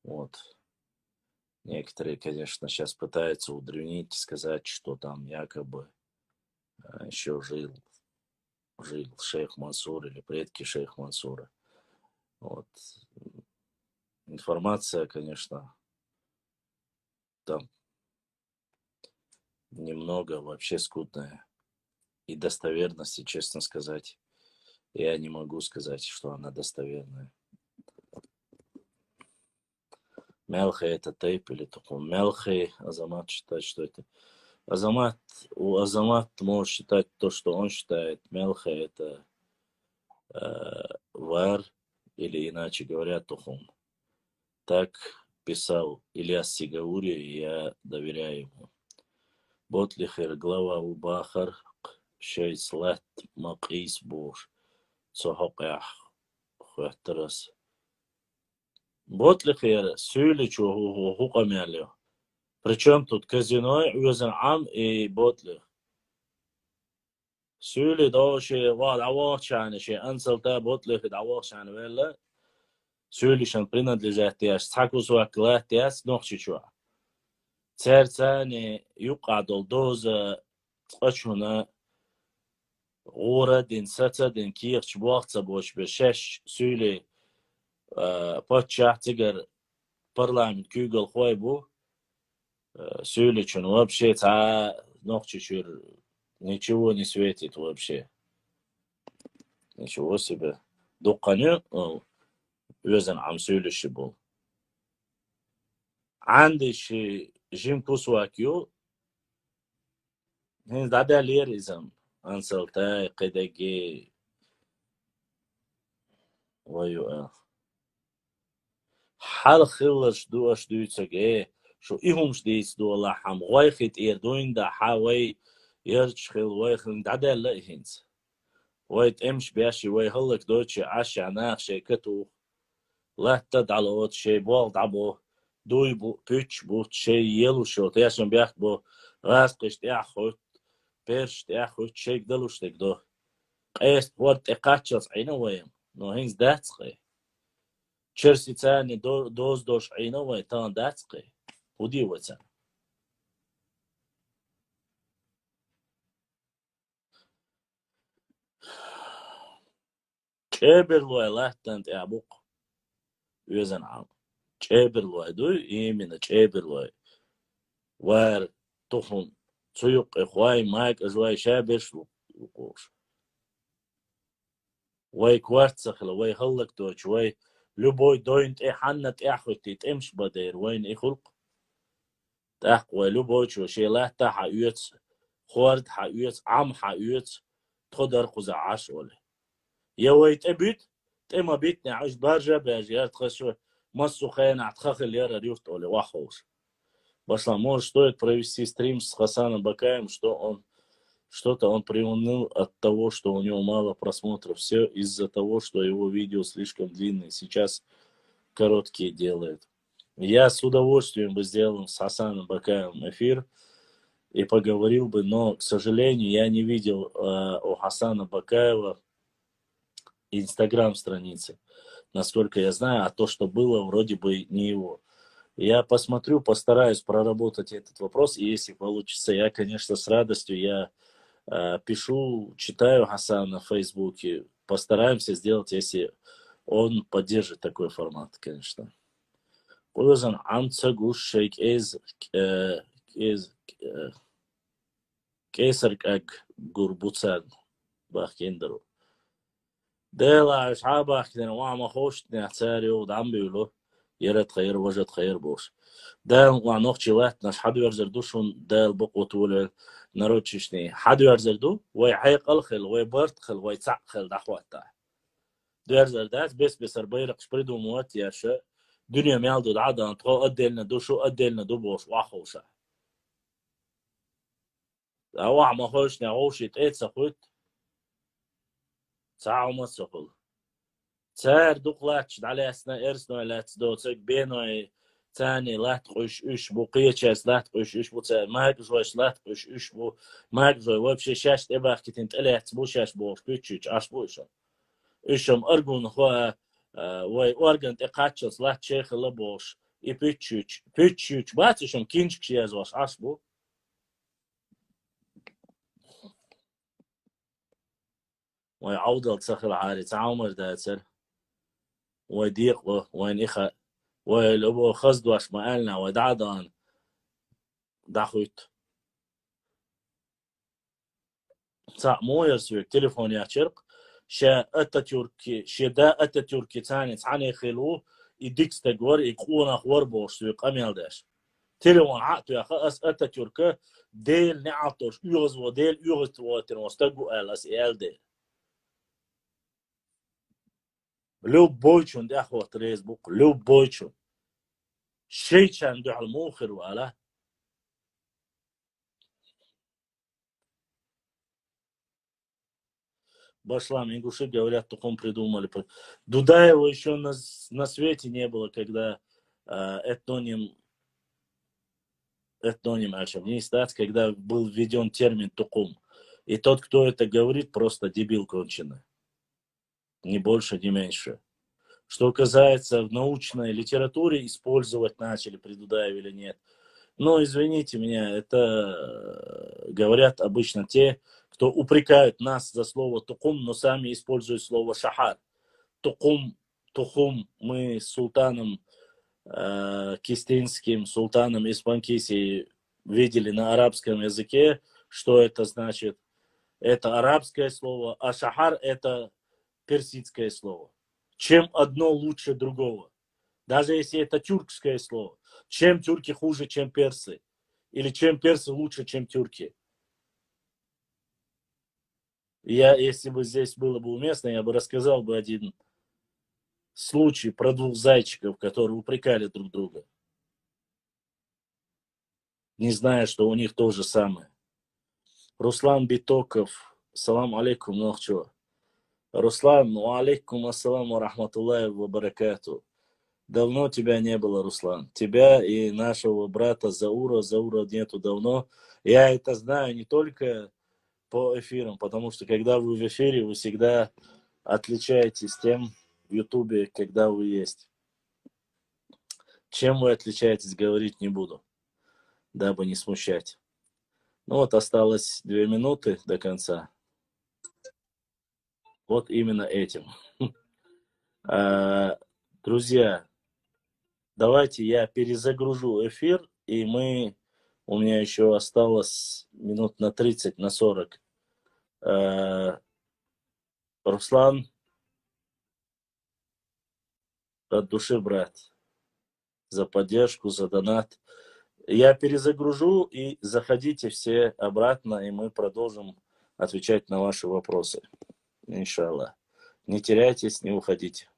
Вот. Некоторые, конечно, сейчас пытаются удрянить, сказать, что там якобы еще жил шейх Мансур или предки шейх Мансура. Вот. Информация, конечно, там немного вообще скудная. И достоверности, честно сказать, я не могу сказать, что она достоверная. Мелхей это тейп или такой Мелхей, Азамат считает, что это... Азамат может считать то, что он считает. Мелхей это вар, или иначе говоря, тухум. Так писал Ильяс Сигаури, и я доверяю ему. Ботлихер глава Убахар, Шейслат Макис Бош, Цохокях, Хуахтарас. Ботлихер Сюличу Хукамялю. Причем тут казино, Уезен Ам и Ботлих. Сюли доши, вад авахчаниши, ансалта Ботлих авахчан вела. Сюлишан принадлежат яш, цакусуак лат яс, нохчичуа. Церцани юqadol доза цачуна غورة دين ستا دين كيرش بوقت بوش بشش سولي باتشاح تقر برلمان كوغل خوي بو سولي чун вообще та ногчи чур ничего не светит вообще. Ничего себе. Дукканы өзен ам сөйлеші бол. Анды ши жим кусуакю хен дадалеризм ансалтай қидаги ваю حال خلش دوش دویتسگه شو ایهمش دیس دولا هم غایخت ایردوین دا حاوی یرچ خیل وایخن داده لحینز وایت امش بیاشی وای هلک دوچی عاشی عناق شی کتو لحتا دالوت شی بال دابو دوی بو پیچ بود شی یلو شو تیاشن بیاخت بو غاسقش تیاخوت برش تیاخوت شیک دلوش تک دو قیست ورد اقاتشاز عینه وایم نو هینز داتسخی چرسی تانی دوز دوش عینه وای تان داتسخی بودی وچن Чеберлой лахтант ябук. Юзан ам. Чеберлой дуй, именно чеберлой. Вар тухун. Цуюк эхвай майк ажвай шабеш лукош. Вай кварцахла, вай халлак точ, вай любой доинт эханнат эхотит эмш бадер, вайн эхулк. Так, вай любой чо, шелах та хаюц, خورد حقيقة عم حقيقة تقدر خذ عاش ولا يا ويت أبيت تما بيتني عاش برجع بأجيال تخشوا массу хаяна отхахали яра рюфт оли вахоус. Басла, может, стоит провести стрим с Хасаном Бакаем, что он что-то он приуныл от того, что у него мало просмотров. Все из-за того, что его видео слишком длинные. Сейчас короткие делает. Я с удовольствием бы сделал с Хасаном Бакаем эфир и поговорил бы, но, к сожалению, я не видел у Хасана Бакаева инстаграм-страницы, насколько я знаю, а то, что было, вроде бы не его. Я посмотрю, постараюсь проработать этот вопрос, и если получится, я, конечно, с радостью, я пишу, читаю Хасана в Фейсбуке, постараемся сделать, если он поддержит такой формат, конечно. Озан амцагуш шейк из كيسر أج جربوتسان باخيندرو ديلا أصحابه كنا وعم خوش نحتاري ودعم بيقولوا يرد خير وجد خير بوش ده وعنوخ وقت ناس حد يرزردو شون ده البقوة طول نروتشني حد يرزردو ويحيق الخل ويبرت خل ويتعقل دحوة ده يرزردات بس بيرق شبردو موات يا شا دنيا ميالدو دعادا انتقو أدلنا دو شو أدلنا دو بوش وحوشا أوع ما خوش نعوشي تأيت سخوت ساعة وما سخل تار دوق لاتش على أسنا إرسنا لاتس دو تسك بينوي تاني لات قش إش بو قيتشاس لات قش إش بو تار ما هيك زويش لات قش إش بو ما هيك زوي وبشي شاش تباخ كتنت أليت بو شاش بو بيتشيش عش بو إشم أرجون خوا وي أورجن تقاتشس لات شيخ لبوش بيتشيش باتشم كينش كشياز واش عش بو ويعوض الصخر عالي تعامر داتر ويديق وين إخا ويلبو خزد واش مالنا ودعدان دخوت ساعة مو يرسوي تليفون يا شرق شا أتاتوركي شدا أتاتوركي تاني تعني خلوه يديك استجور يقونا خور بوش سوي قميل داش تليفون عقتو يا خاص أتاتوركي ديل نعطوش يغز وديل يغز تواتر واستجو ألاس إيال ديل لو بويشون دي أخوة تريز بوك لو بويشون شيء كان دو على الموخر ولا Башлам, ингуши говорят, туком придумали. Дудаева еще на свете не было, когда этноним не стать, когда был введен термин тукум. И тот, кто это говорит, просто дебил конченый. Ни больше, ни меньше. Что касается в научной литературе, использовать начали при Дудаеве или нет. Но, извините меня, это говорят обычно те, кто упрекают нас за слово тукум, но сами используют слово шахар. Тукум, мы с султаном кистинским, султаном Испанкиси видели на арабском языке, что это значит. Это арабское слово, а шахар это персидское слово. Чем одно лучше другого. Даже если это тюркское слово. Чем тюрки хуже, чем персы? Или чем персы лучше, чем тюрки? Если бы здесь было бы уместно, я бы рассказал бы один случай про двух зайчиков, которые упрекали друг друга. Не зная, что у них то же самое. Руслан Битоков, салам алейкум, много чего. Руслан, алейкум ассаламу рахматуллахи ва баракату. Давно тебя не было, Руслан. Тебя и нашего брата Заура нету давно. Я это знаю не только по эфирам, потому что когда вы в эфире, вы всегда отличаетесь тем в Ютубе, когда вы есть. Чем вы отличаетесь, говорить не буду, дабы не смущать. Ну вот, осталось 2 минуты до конца. Вот именно этим. А, Друзья, давайте я перезагружу эфир, и у меня еще осталось минут на 30, на 40. Руслан, от души, брат, за поддержку, за донат. Я перезагружу, и заходите все обратно, и мы продолжим отвечать на ваши вопросы. Иншаллах. Не теряйтесь, не уходите.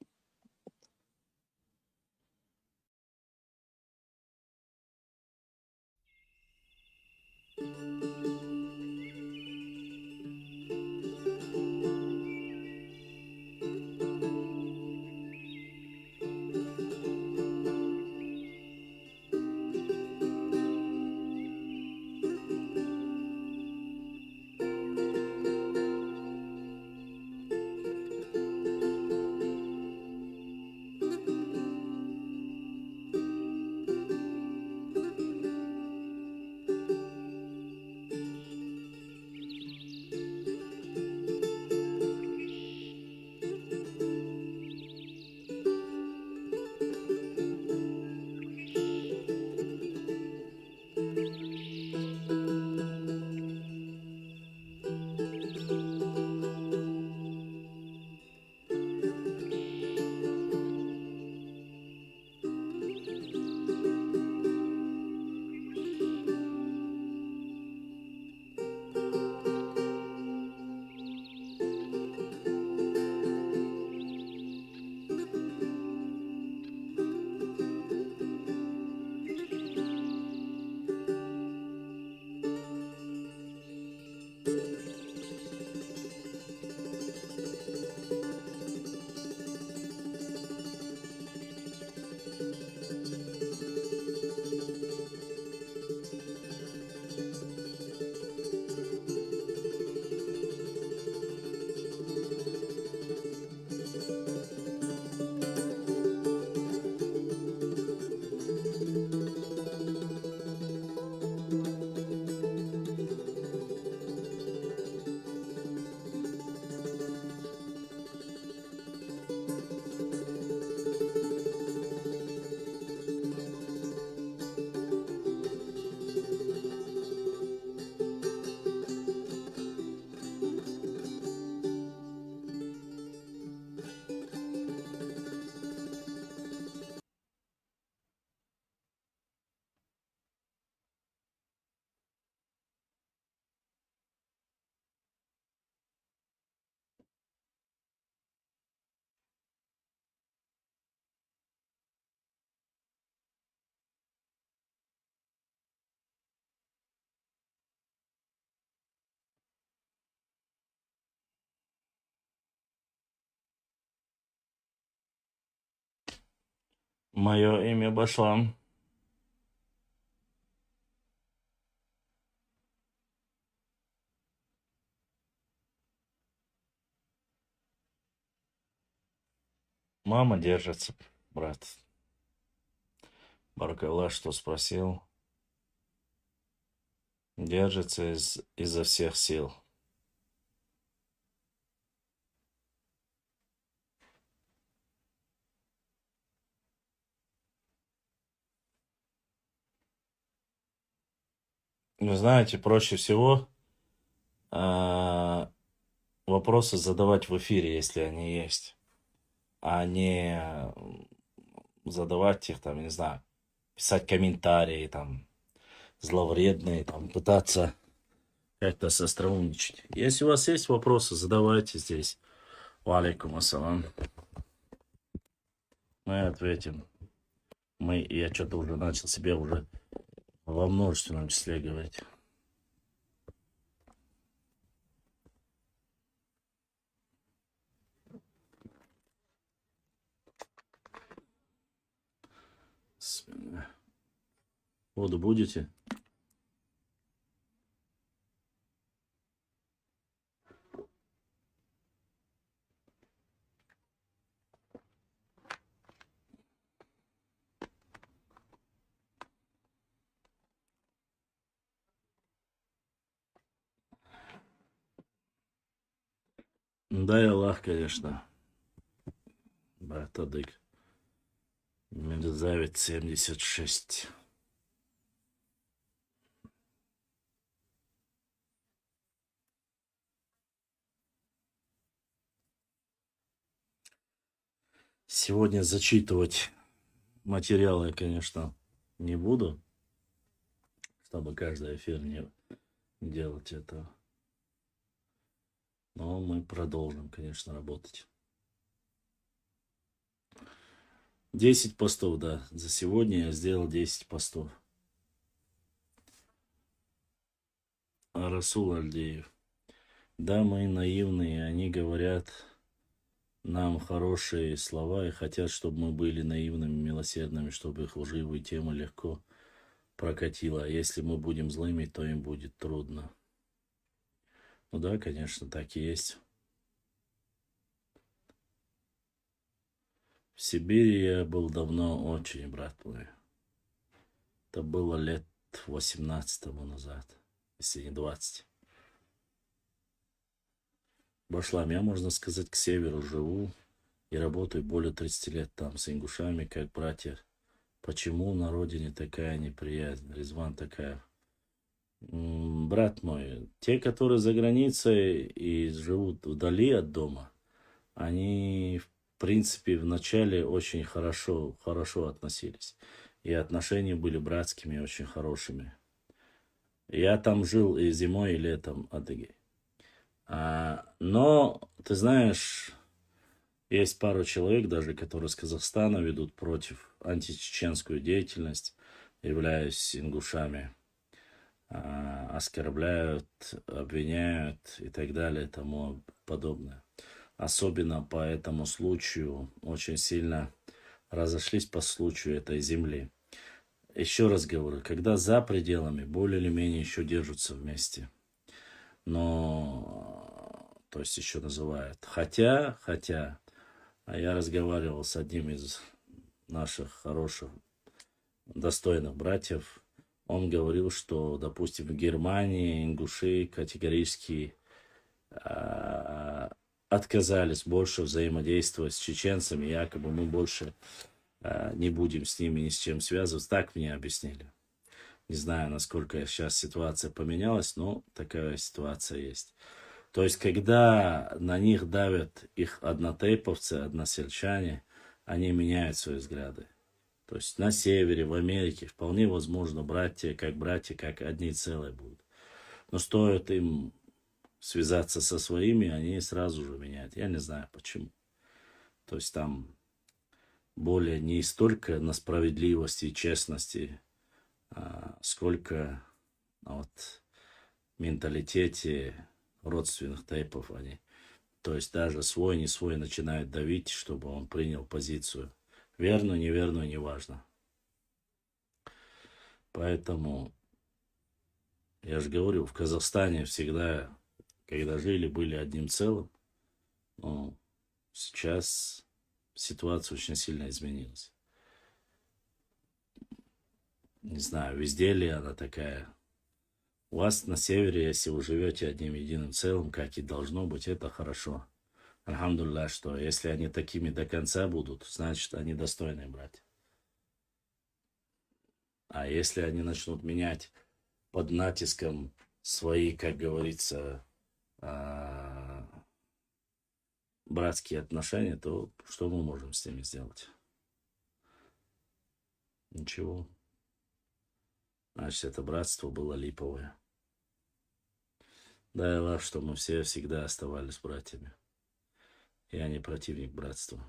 Мое имя Башлам. Мама держится, брат. Баракаллах, что спросил. Держится изо всех сил. Вы знаете, проще всего вопросы задавать в эфире, если они есть, а не задавать их, там, не знаю, писать комментарии, там, зловредные, там, пытаться как-то остроумничать. Если у вас есть вопросы, задавайте здесь. Валейкум ассалам. Мы ответим. Я что-то уже начал себе уже во множественном числе говорить. Воду будете? Дай Аллах, конечно. Брат Адык. Мирзавец 76. Сегодня зачитывать материалы я, конечно, не буду, чтобы каждый эфир не делать этого. Но мы продолжим, конечно, работать. 10 постов, да. За сегодня я сделал 10 постов. Расул Альдеев. Да, мы наивные, они говорят нам хорошие слова и хотят, чтобы мы были наивными, милосердными, чтобы их лживые темы легко прокатило. А если мы будем злыми, то им будет трудно. Ну да, конечно, так и есть. В Сибири я был давно очень, брат мой. Это было лет 18 тому назад, если не 20. Башлам, я, можно сказать, к северу живу и работаю более 30 лет там с ингушами, как братья. Почему на родине такая неприязнь? Резван такая. Брат мой, те, которые за границей и живут вдали от дома, они, в принципе, вначале очень хорошо относились. И отношения были братскими, очень хорошими. Я там жил и зимой, и летом, Адыгей. Но, ты знаешь, есть пару человек даже, которые с Казахстана ведут против античеченскую деятельность, являясь ингушами. Оскорбляют, обвиняют и так далее и тому подобное. Особенно по этому случаю очень сильно разошлись по случаю этой земли. Еще раз говорю, когда за пределами более или менее еще держатся вместе. Но, то есть еще называют. Хотя, я разговаривал с одним из наших хороших, достойных братьев. Он говорил, что, допустим, в Германии ингуши категорически отказались больше взаимодействовать с чеченцами, якобы мы больше не будем с ними ни с чем связываться. Так мне объяснили. Не знаю, насколько сейчас ситуация поменялась, но такая ситуация есть. То есть, когда на них давят их однотейповцы, односельчане, они меняют свои взгляды. То есть на севере, в Америке вполне возможно братья, как одни целые будут. Но стоит им связаться со своими, они сразу же меняют. Я не знаю почему. То есть там более не столько на справедливости и честности, сколько вот менталитете родственных тейпов они. То есть даже свой, не свой начинают давить, чтобы он принял позицию. Верную, неверную, неважно. Поэтому, я же говорю, в Казахстане всегда, когда жили, были одним целым. Но сейчас ситуация очень сильно изменилась. Не знаю, везде ли она такая. У вас на севере, если вы живете одним единым целым, как и должно быть, это хорошо. Альхамдулилля, что если они такими до конца будут, значит, они достойные братья. А если они начнут менять под натиском свои, как говорится, братские отношения, то что мы можем с ними сделать? Ничего. Значит, это братство было липовое. Дай Аллах, что мы все всегда оставались братьями. Я не противник братства.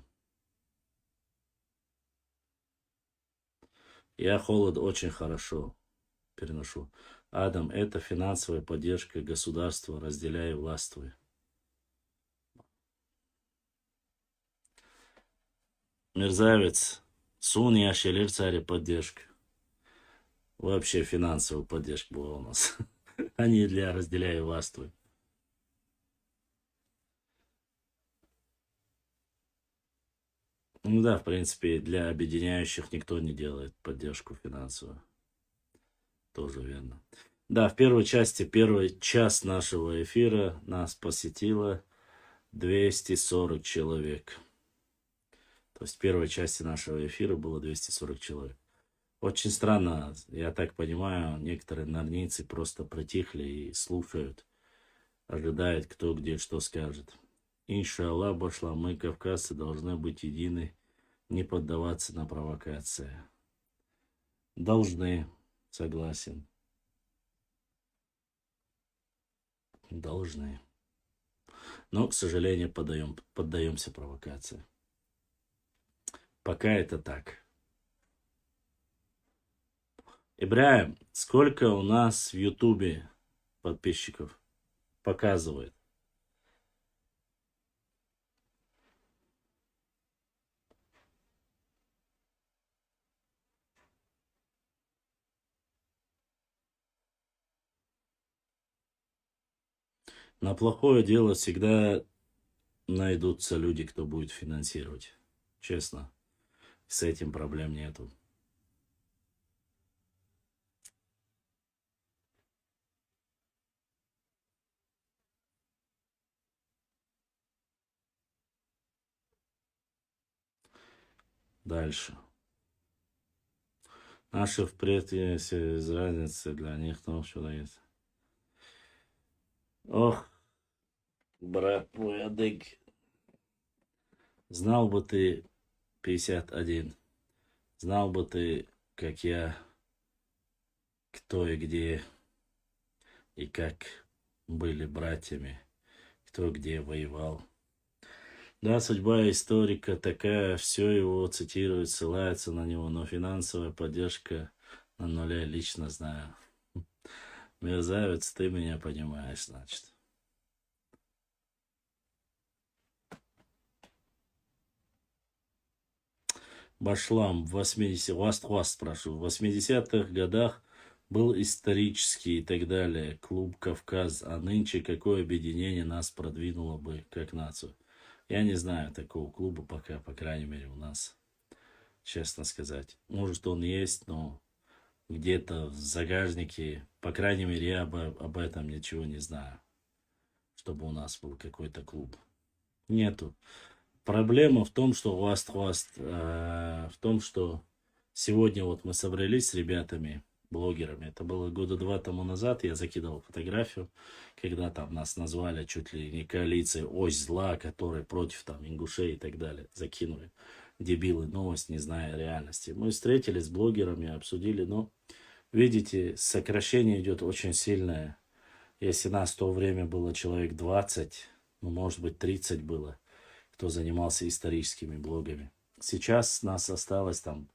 Я холод очень хорошо переношу. Адам, это финансовая поддержка государства, разделяй и властвуй. Мерзавец, сун яшелер царя поддержка. Вообще финансовая поддержка была у нас. А не для разделяй и властвуй. Ну да, в принципе, для объединяющих никто не делает поддержку финансовую. Тоже верно. Да, в первой части, первый час нашего эфира нас посетила 240 человек. То есть в первой части нашего эфира было 240 человек. Очень странно, я так понимаю, некоторые нарнийцы просто притихли и слушают, ожидают, кто где что скажет. Иншаллах, башла, мы, кавказцы, должны быть едины, не поддаваться на провокации. Должны, согласен. Должны. Но, к сожалению, поддаемся провокации. Пока это так. Ибраим, сколько у нас в Ютубе подписчиков показывает? На плохое дело всегда найдутся люди, кто будет финансировать. Честно. С этим проблем нету. Дальше. Наши впредь из разницы для них, ну, что есть. Ох, брат мой адык. Знал бы ты 51. Знал бы ты, как я, кто и где, и как были братьями, кто где воевал. Да, судьба историка такая, все его цитирует, ссылается на него, но финансовая поддержка на нуле, лично знаю. Мерзавец, ты меня понимаешь, значит. Башлам, в 80-х, прошу, в 80-х годах был исторический и так далее клуб «Кавказ», а нынче какое объединение нас продвинуло бы как нацию? Я не знаю такого клуба пока, по крайней мере, у нас, честно сказать. Может, он есть, но где-то в загажнике, по крайней мере, я об этом ничего не знаю, чтобы у нас был какой-то клуб. Нету. Проблема в том, что в том, что сегодня вот мы собрались с ребятами, блогерами. Это было года 2 тому назад. Я закидывал фотографию, когда там нас назвали чуть ли не коалицией «Ось зла», которые против там ингушей и так далее. Закинули. Дебилы, новость, не зная реальности. Мы встретились с блогерами, обсудили, но, видите, сокращение идет очень сильное. Если нас в то время было человек 20, ну, может быть, 30 было, кто занимался историческими блогами. Сейчас нас осталось там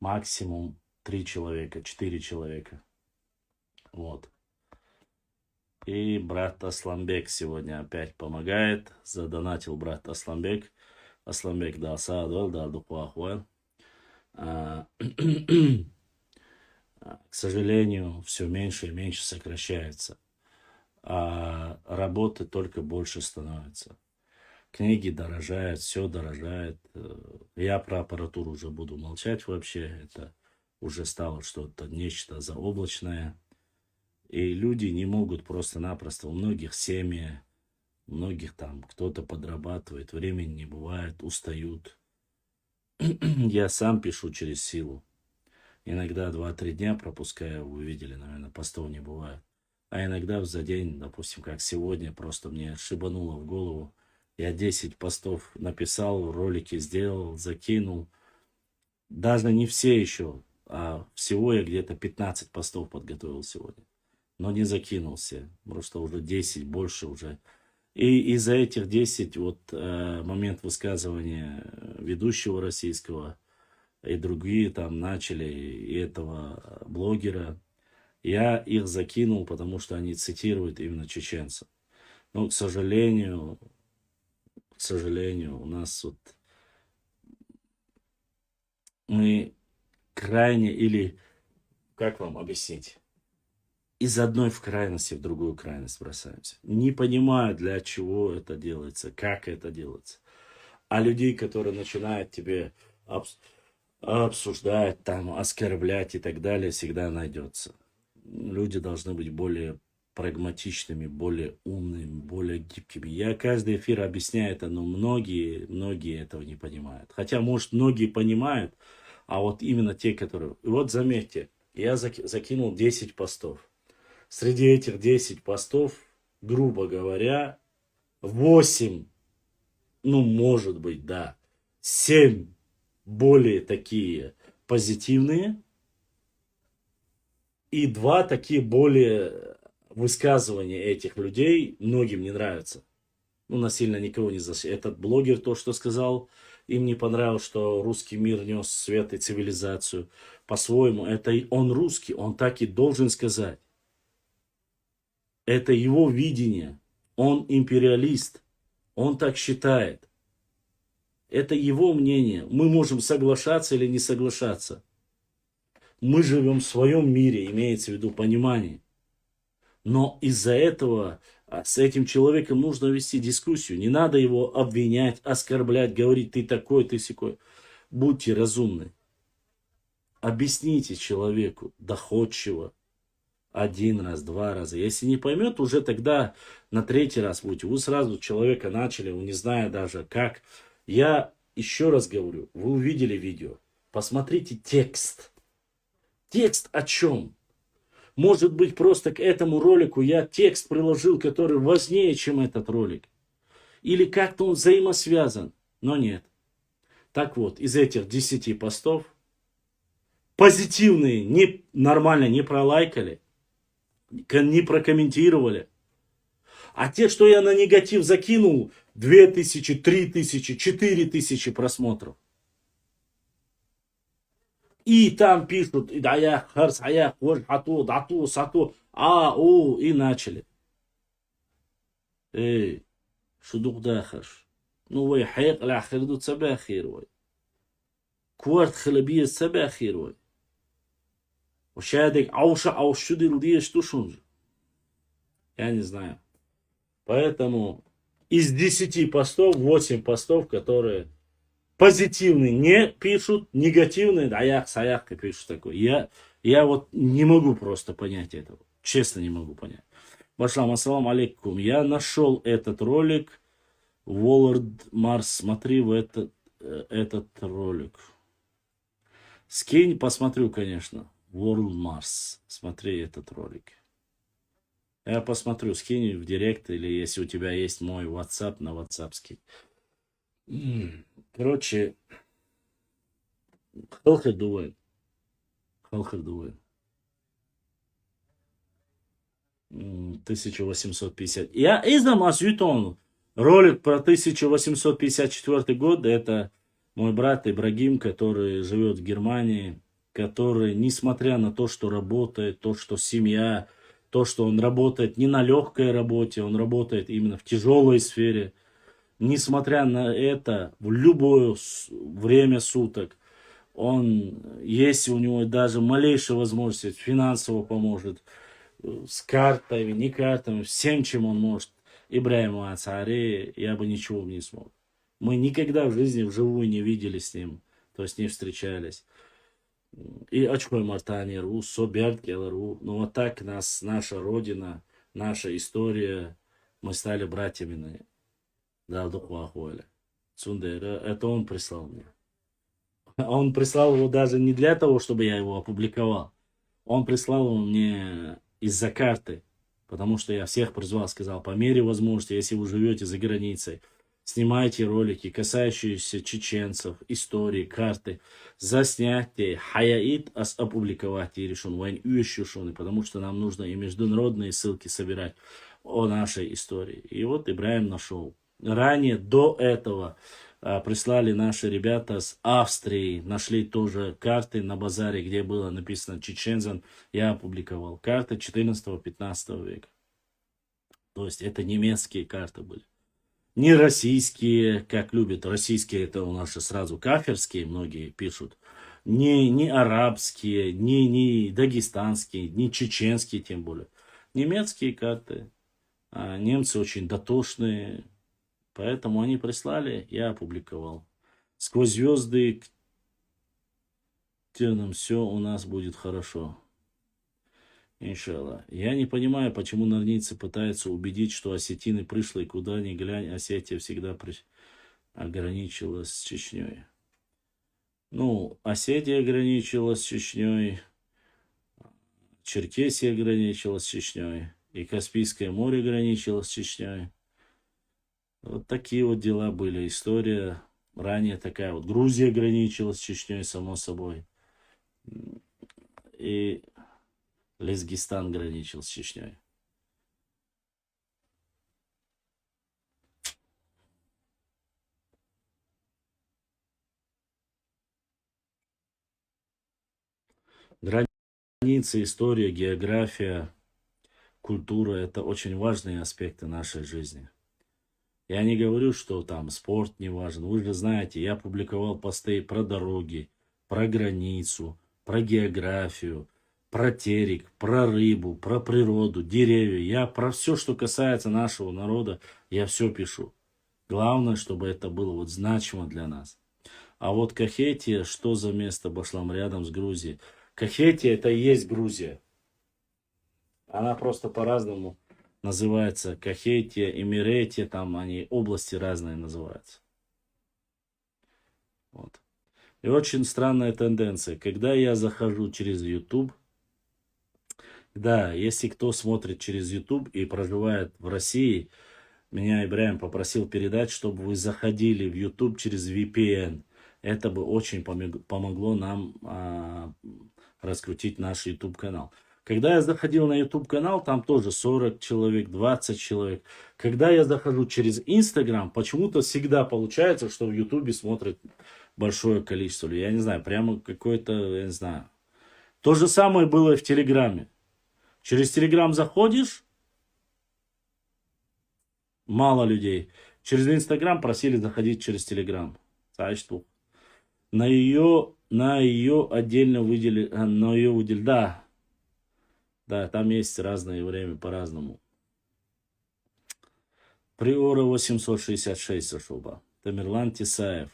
максимум 3 человека, 4 человека. Вот. И брат Асламбек сегодня опять помогает. Задонатил брат Асламбек. Асламбек дал саадвал, дал духуахуал. К сожалению, все меньше и меньше сокращается. А работы только больше становится. Книги дорожают, все дорожает. Я про аппаратуру уже буду молчать вообще. Это уже стало что-то, нечто заоблачное. И люди не могут просто-напросто. У многих семьи, у многих там кто-то подрабатывает, времени не бывает, устают. Я сам пишу через силу. Иногда 2-3 дня пропускаю, вы видели, наверное, постов не бывает. А иногда за день, допустим, как сегодня, просто мне шибануло в голову. Я 10 постов написал, ролики сделал, закинул. Даже не все еще, а всего я где-то 15 постов подготовил сегодня. Но не закинулся, просто уже 10, больше уже. И из-за этих 10, вот момент высказывания ведущего российского и другие там начали, и этого блогера, я их закинул, потому что они цитируют именно чеченцев. Но, к сожалению, у нас вот мы крайне, или как вам объяснить, из одной в крайности в другую крайность бросаемся. Не понимаю, для чего это делается, как это делается. А людей, которые начинают тебе обсуждать, там, оскорблять и так далее, всегда найдется. Люди должны быть более прагматичными, более умными, более гибкими. Я каждый эфир объясняю это, но многие этого не понимают. Хотя, может, многие понимают, а вот именно те, которые... И вот заметьте, я закинул 10 постов. Среди этих 10 постов, грубо говоря, 8, ну, может быть, да, 7 более такие позитивные, и 2 такие более высказывания этих людей многим не нравятся. Ну, насильно никого не защищает. Этот блогер то, что сказал, им не понравилось, что русский мир нес свет и цивилизацию. По-своему, это он русский, он так и должен сказать. Это его видение. Он империалист. Он так считает. Это его мнение. Мы можем соглашаться или не соглашаться. Мы живем в своем мире, имеется в виду понимание. Но из-за этого с этим человеком нужно вести дискуссию. Не надо его обвинять, оскорблять, говорить, ты такой, ты сякой. Будьте разумны. Объясните человеку доходчиво. 1 раз, 2 раза. Если не поймет, уже тогда на 3-й раз будете. Вы сразу человека начали, не зная даже как. Я еще раз говорю, вы увидели видео. Посмотрите текст. Текст о чем? Может быть, просто к этому ролику я текст приложил, который важнее, чем этот ролик. Или как-то он взаимосвязан. Но нет. Так вот, из этих 10 постов позитивные нормально не пролайкали, не прокомментировали. А те, что я на негатив закинул, 2000, 3000, 4000 просмотров. И там пишут, даях, харс, аях, хату, дату, сату, и начали. Эй, шудук дахаш. Ну вы хайк ля хирду цабахир вой. Кварт хлебия цабахир вой. Ушадик аушудил диеш тушунж. Я не знаю. Поэтому из 10 постов, 8 постов, которые позитивные не пишут, негативные, аях, саях пишут такое. Я вот не могу просто понять этого. Честно не могу понять. Башлам, ассалам алейкум. Я нашел этот ролик. World Mars. Смотри в этот ролик. Скинь, посмотрю, конечно. World Mars. Смотри этот ролик. Я посмотрю, скинь в директ, или если у тебя есть мой WhatsApp, на WhatsApp скинь. Короче, Халхер дует. 1850. Я издам Асютон. Ролик про 1854 год. Это мой брат Ибрагим, который живет в Германии, который, несмотря на то, что работает, то, что семья, то, что он работает не на легкой работе, он работает именно в тяжелой сфере. Несмотря на это, в любое время суток, если у него даже малейшая возможность, финансово поможет, с картами, не картами, всем, чем он может. Ибрагиму Ацаре, я бы ничего не смог. Мы никогда в жизни вживую не видели с ним, то есть не встречались. И очкой Мартани Ру, Соберт Келару. Но вот так наша родина, наша история, мы стали братьями. Да, Духвахуэля. Цундера, это он прислал мне. Он прислал его даже не для того, чтобы я его опубликовал. Он прислал его мне из-за карты. Потому что я всех призвал, сказал, по мере возможности, если вы живете за границей, снимайте ролики, касающиеся чеченцев, истории, карты, заснятие, хаяит, опубликовать и решен, вайн ующушен, потому что нам нужно и международные ссылки собирать о нашей истории. И вот Ибрагим нашел. Ранее, до этого, прислали наши ребята с Австрии, нашли тоже карты на базаре, где было написано Чечензан, я опубликовал. Карты 14-15 века. То есть это немецкие карты были. Не российские, как любят. Российские это у нас же сразу кафирские, многие пишут. Не арабские, не дагестанские, не чеченские тем более. Немецкие карты. Немцы очень дотошные. Поэтому они прислали, я опубликовал. Сквозь звезды к темным все у нас будет хорошо. Иншаллах. Я не понимаю, почему норнийцы пытаются убедить, что осетины пришли, куда ни глянь, Осетия всегда ограничилась с Чечней. Ну, Осетия ограничилась с Чечней, Черкесия ограничилась с Чечней, и Каспийское море ограничилось с Чечней. Вот такие вот дела были. История ранее такая вот. Грузия ограничилась с Чечней, само собой. И Лезгистан граничил с Чечней. Границы, история, география, культура – это очень важные аспекты нашей жизни. Я не говорю, что там спорт не важен. Вы же знаете, я публиковал посты про дороги, про границу, про географию, про терек, про рыбу, про природу, деревья. Я про все, что касается нашего народа, я все пишу. Главное, чтобы это было вот значимо для нас. А вот Кахетия, что за место, Башлам, рядом с Грузией? Кахетия это и есть Грузия. Она просто по-разному называется. Кахетия, Имеретия, там они области разные называются. Вот. И очень странная тенденция. Когда я захожу через YouTube, да, если кто смотрит через YouTube и проживает в России, меня Ибраим попросил передать, чтобы вы заходили в YouTube через VPN. Это бы очень помогло нам раскрутить наш YouTube канал. Когда я заходил на YouTube канал, там тоже 40 человек, 20 человек. Когда я захожу через Instagram, почему-то всегда получается, что в YouTube смотрит большое количество людей. Я не знаю, прямо какое-то, я не знаю. То же самое было и в Телеграме. Через Telegram заходишь, мало людей. Через Инстаграм просили заходить через Телеграм. На ее отдельно выделили, да, там есть разное время по-разному. Приора 866 зашел бы. Тамерлан Тисаев.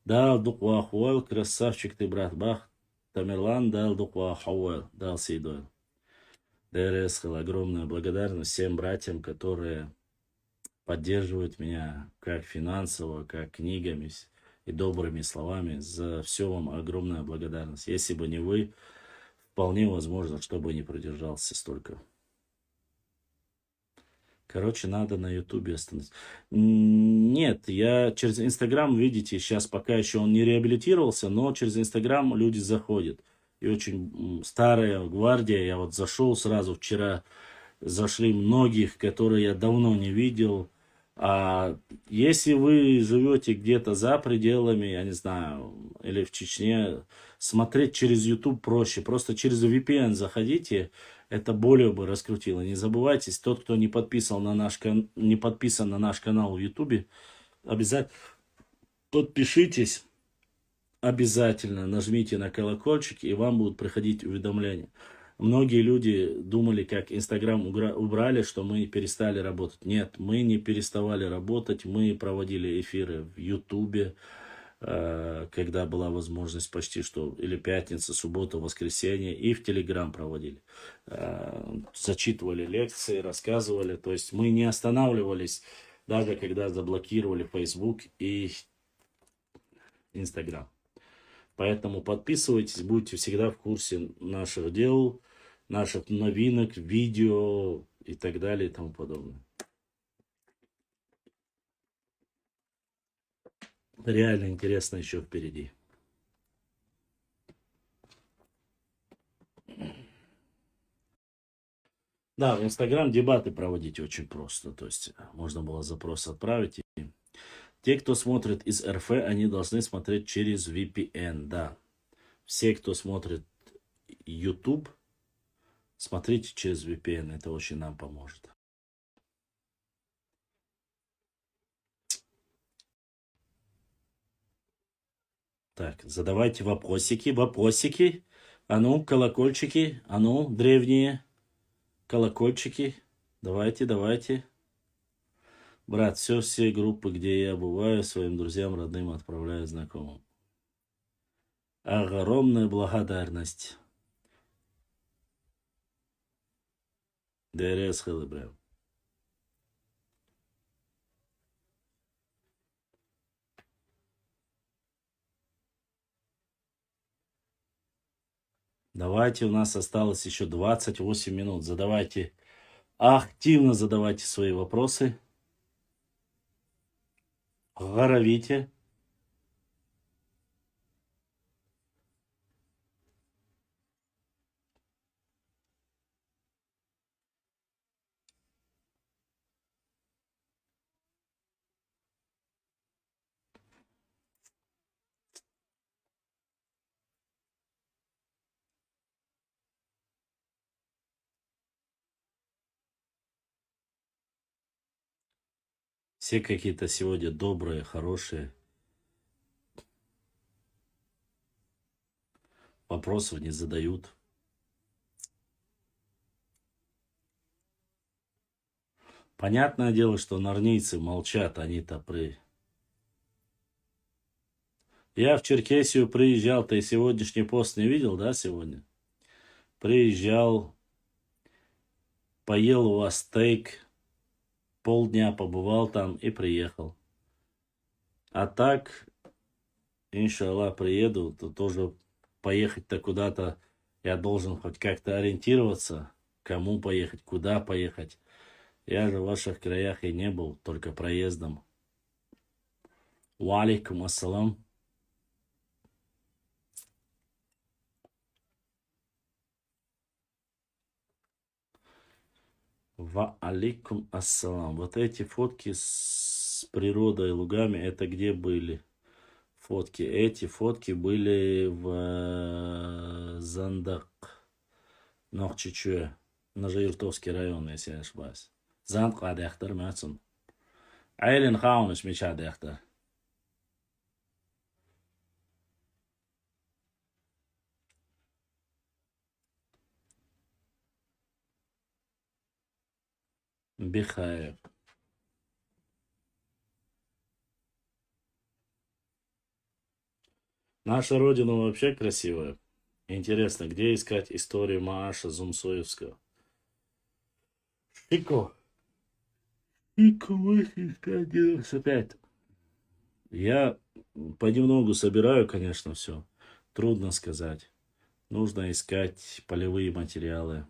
Дал дуква хуэл, красавчик ты, брат, бах. Тамерлан дал дуква хуэл, дал Сейдойл. ДРСХЛ, огромная благодарность всем братьям, которые поддерживают меня как финансово, как книгами и добрыми словами. За все вам огромная благодарность. Если бы не вы, вполне возможно, чтобы не продержался столько. Короче, надо на Ютубе остановиться. Нет, я через Инстаграм, видите, сейчас пока еще он не реабилитировался, но через Инстаграм люди заходят. И очень старая гвардия, я вот зашел сразу вчера, зашли многих, которые я давно не видел. А если вы живете где-то за пределами, я не знаю, или в Чечне, смотреть через YouTube проще. Просто через VPN заходите, это более бы раскрутило. Не забывайте, тот, кто не подписан на наш канал в YouTube, обязательно подпишитесь. Обязательно нажмите на колокольчик, и вам будут приходить уведомления. Многие люди думали, как Инстаграм убрали, что мы перестали работать. Нет, мы не переставали работать. Мы проводили эфиры в Ютубе, когда была возможность почти что, или пятница, суббота, воскресенье, и в Телеграм проводили. Зачитывали лекции, рассказывали. То есть мы не останавливались, даже когда заблокировали Facebook и Инстаграм. Поэтому подписывайтесь, будьте всегда в курсе наших дел, наших новинок, видео и так далее и тому подобное. Реально интересно еще впереди. Да, в Инстаграм дебаты проводить очень просто. То есть можно было запрос отправить. И те, кто смотрит из РФ, они должны смотреть через VPN, да. Все, кто смотрит YouTube, смотрите через VPN, это очень нам поможет. Так, задавайте вопросики. А ну, колокольчики, а ну, древние колокольчики. Давайте. Брат, все группы, где я бываю, своим друзьям, родным отправляю, знакомым. Огромная благодарность. ДРС Хелебрем. Давайте, у нас осталось еще 28 минут. Задавайте, активно задавайте свои вопросы. Горовите. Все какие-то сегодня добрые, хорошие. Вопросов не задают. Понятное дело, что нарнийцы молчат, они-то Я в Черкесию приезжал, ты сегодняшний пост не видел, да, сегодня? Приезжал, поел у вас стейк, полдня побывал там и приехал. А так, иншаллах, приеду, то тоже поехать-то куда-то я должен хоть как-то ориентироваться, кому поехать, куда поехать. Я же в ваших краях и не был, только проездом. Ва алейкум ассалам. Ва алейкум ассалам. Вот эти фотки с природой и лугами, это где были? Фотки. Эти фотки были в Зандак. Нохчичуэ. Нажаиртовский район, если я не ошибаюсь. Занд кадяхтар мәцін. Айлин хауныш мечадяхтар. Бихаев. Наша родина вообще красивая. Интересно, где искать историю Мааша Зумсоевского? Шико. Шико 8595. Я понемногу собираю, конечно, все. Трудно сказать. Нужно искать полевые материалы.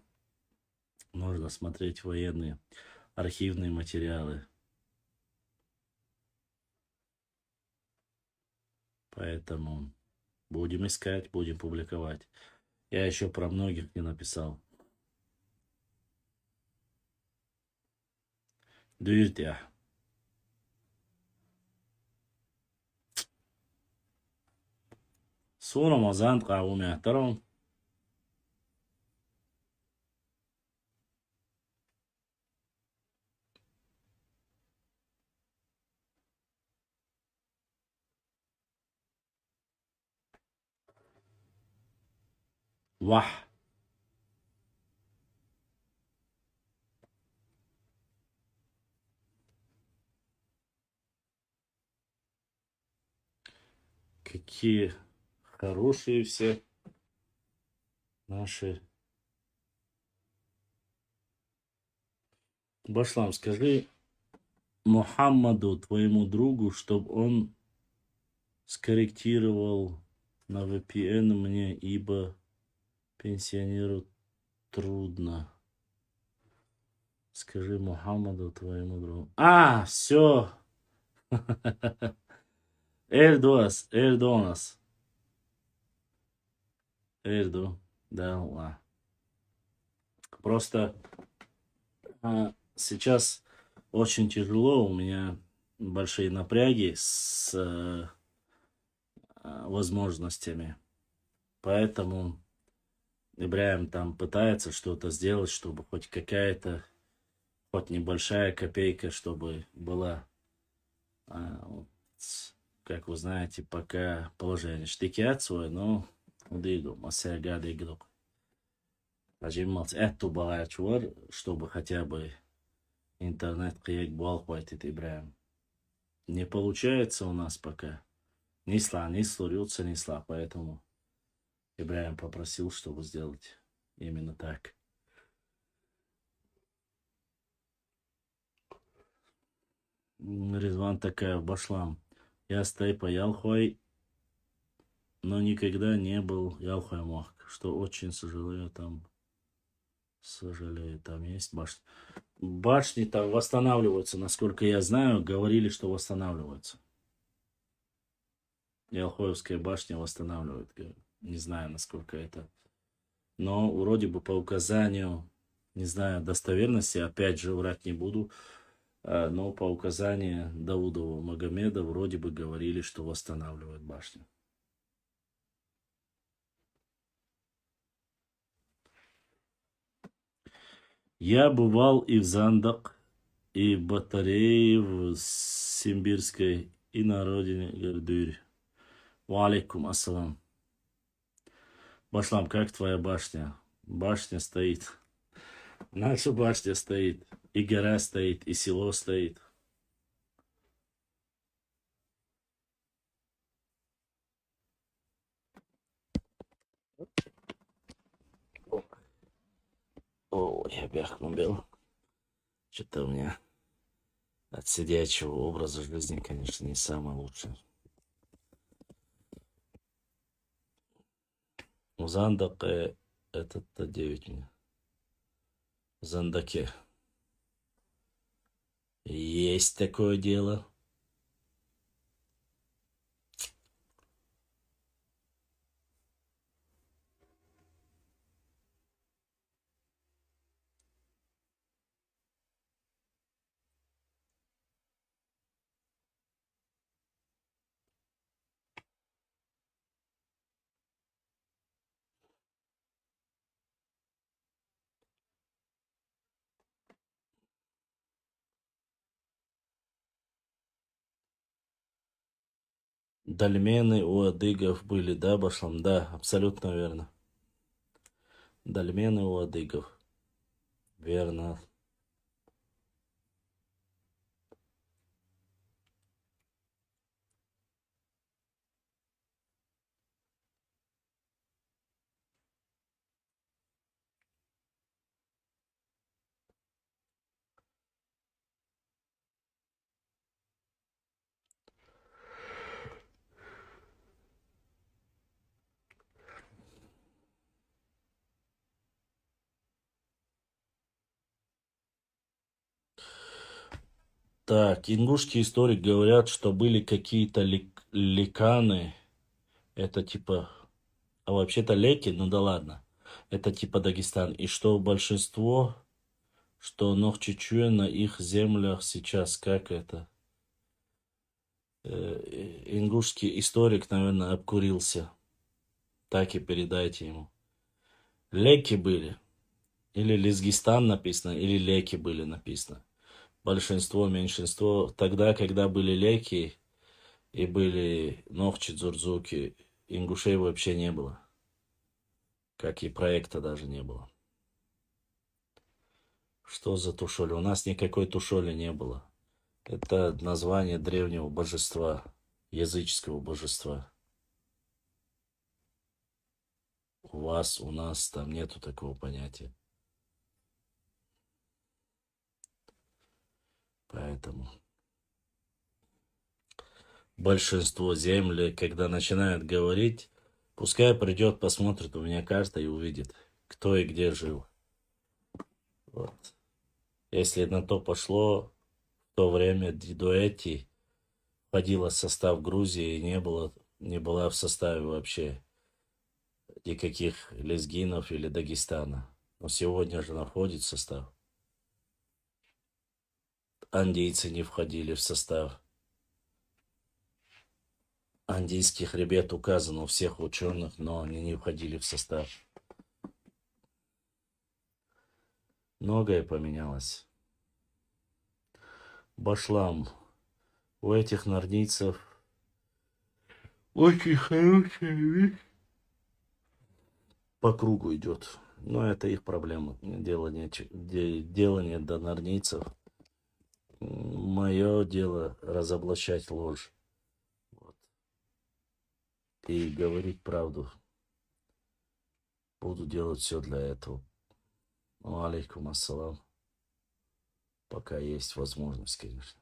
Нужно смотреть военные, архивные материалы. Поэтому будем искать, будем публиковать. Я еще про многих не написал. Дюйтя. Су Рамазан кавуми ахтарам. Вах. Какие хорошие все наши. Башлам, скажи Мухаммаду, твоему другу, чтобы он скорректировал на VPN мне, ибо пенсионеру трудно. Скажи Мухаммаду, твоему другу. А, все. Эрдонас. Эрду. Да, ладно. Просто сейчас очень тяжело, у меня большие напряги с возможностями. Поэтому Ибраим там пытается что-то сделать, чтобы хоть какая-то, хоть небольшая копейка, чтобы была. Вот, как вы знаете, пока положение штыкят свой, но удиду, масяга дигдук. Ажималц эту багачуар, чтобы хотя бы интернет кияк буал хватит Ибраим. Не получается у нас пока. Не слурются, поэтому Ибраим попросил, чтобы сделать именно так. Резван такая, Башлам. Я стейпа Ялхой, но никогда не был Ялхой Мох, что очень сожалею, там есть башни. Башни там восстанавливаются, насколько я знаю, говорили, что восстанавливаются. Ялхоевская башня восстанавливает, не знаю, насколько это. Но вроде бы по указанию, не знаю, достоверности, опять же, врать не буду, но по указанию Даудова Магомеда вроде бы говорили, что восстанавливают башню. Я бывал и в Зандак, и в батарее в Симбирской, и на родине Гердюрь. Ва алейкум ассалам. Башлам, как твоя башня? Башня стоит. Наша башня стоит. И гора стоит, и село стоит. Ой, я бяхнул бел. Что-то у меня от сидячего образа жизни, конечно, не самое лучшее. У Зандаке этот-то 9 мне. В Зандаке. Есть такое дело. Дольмены у адыгов были, да, Башлам? Да, абсолютно верно. Дольмены у адыгов. Верно. Так, ингушский историк говорят, что были какие-то ликаны. Это типа... А вообще-то леки, ну да ладно. Это типа Дагестан. И что большинство, что Нохчичуя на их землях сейчас, как это? Ингушский историк, наверное, обкурился. Так и передайте ему. Леки были. Или Лезгистан написано, или леки были написано. Большинство, меньшинство. Тогда, когда были леки и были Нохчи, Дзурзуки, ингушей вообще не было. Как и проекта даже не было. Что за тушоли? У нас никакой тушоли не было. Это название древнего божества, языческого божества. У вас, у нас там нету такого понятия. Поэтому большинство земли, когда начинают говорить, пускай придет, посмотрит у меня карта и увидит, кто и где жил. Вот. Если на то пошло, в то время Дидуэти входила в состав Грузии и не была в составе вообще никаких лезгинов или Дагестана. Но сегодня же находит состав. Андийцы не входили в состав. Андийский хребет указан у всех ученых, но они не входили в состав. Многое поменялось. Башлам. У этих нордийцев очень хорошая вещь. По кругу идет. Но это их проблема. Дело не до нордийцев. Мое дело разоблачать ложь. Вот. И говорить правду. Буду делать все для этого. Алейкум ассалам. Пока есть возможность, конечно.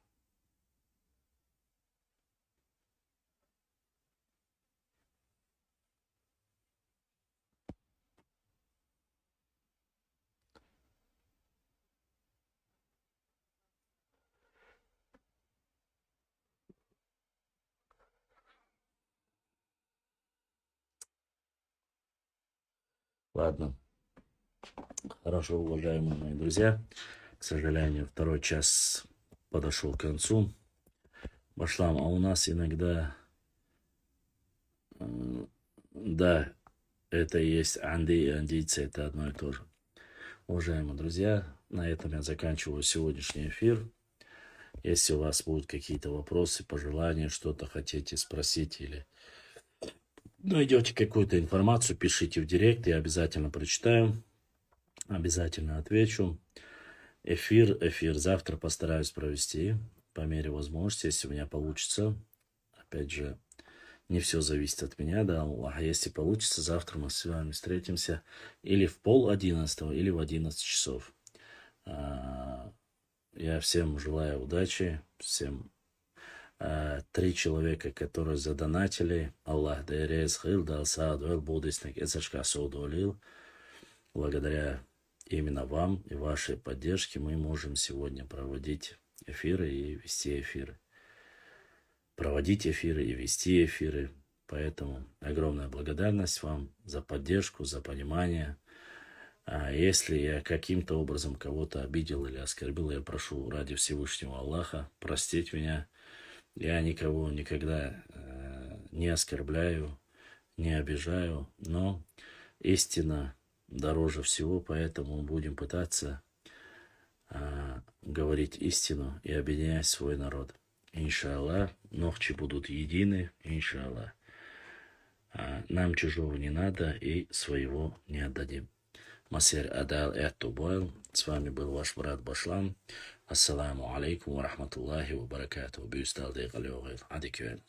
Ладно. Хорошо, уважаемые мои друзья. К сожалению, второй час подошел к концу. Башлам, а у нас иногда... Да, это и есть анди и андийцы, это одно и то же. Уважаемые друзья, на этом я заканчиваю сегодняшний эфир. Если у вас будут какие-то вопросы, пожелания, что-то хотите спросить или найдете какую-то информацию, пишите в директ, я обязательно прочитаю, обязательно отвечу. Эфир завтра постараюсь провести по мере возможности, если у меня получится. Опять же, не все зависит от меня, да, Аллах. Если получится, завтра мы с вами встретимся или в 10:30, или в 11 часов. Я всем желаю удачи, всем 3 человека, которые задонатили. Аллах дайрез хил дал саадуэл будисник эцашка соудолил. Благодаря именно вам и вашей поддержке мы можем сегодня проводить эфиры и вести эфиры. Проводить эфиры и вести эфиры. Поэтому огромная благодарность вам за поддержку, за понимание. А если я каким-то образом кого-то обидел или оскорбил, я прошу ради Всевышнего Аллаха простить меня. Я никого никогда не оскорбляю, не обижаю, но истина дороже всего, поэтому будем пытаться говорить истину и объединять свой народ. Иншаллах, ногти будут едины, иншаллах. Нам чужого не надо и своего не отдадим. Масир Адал Эттубойл. С вами был ваш брат Башлам. Ассаламу алейкум ва рахматуллахи ва баракатуху. Бюстал дейгалёгэл. Адикюэн.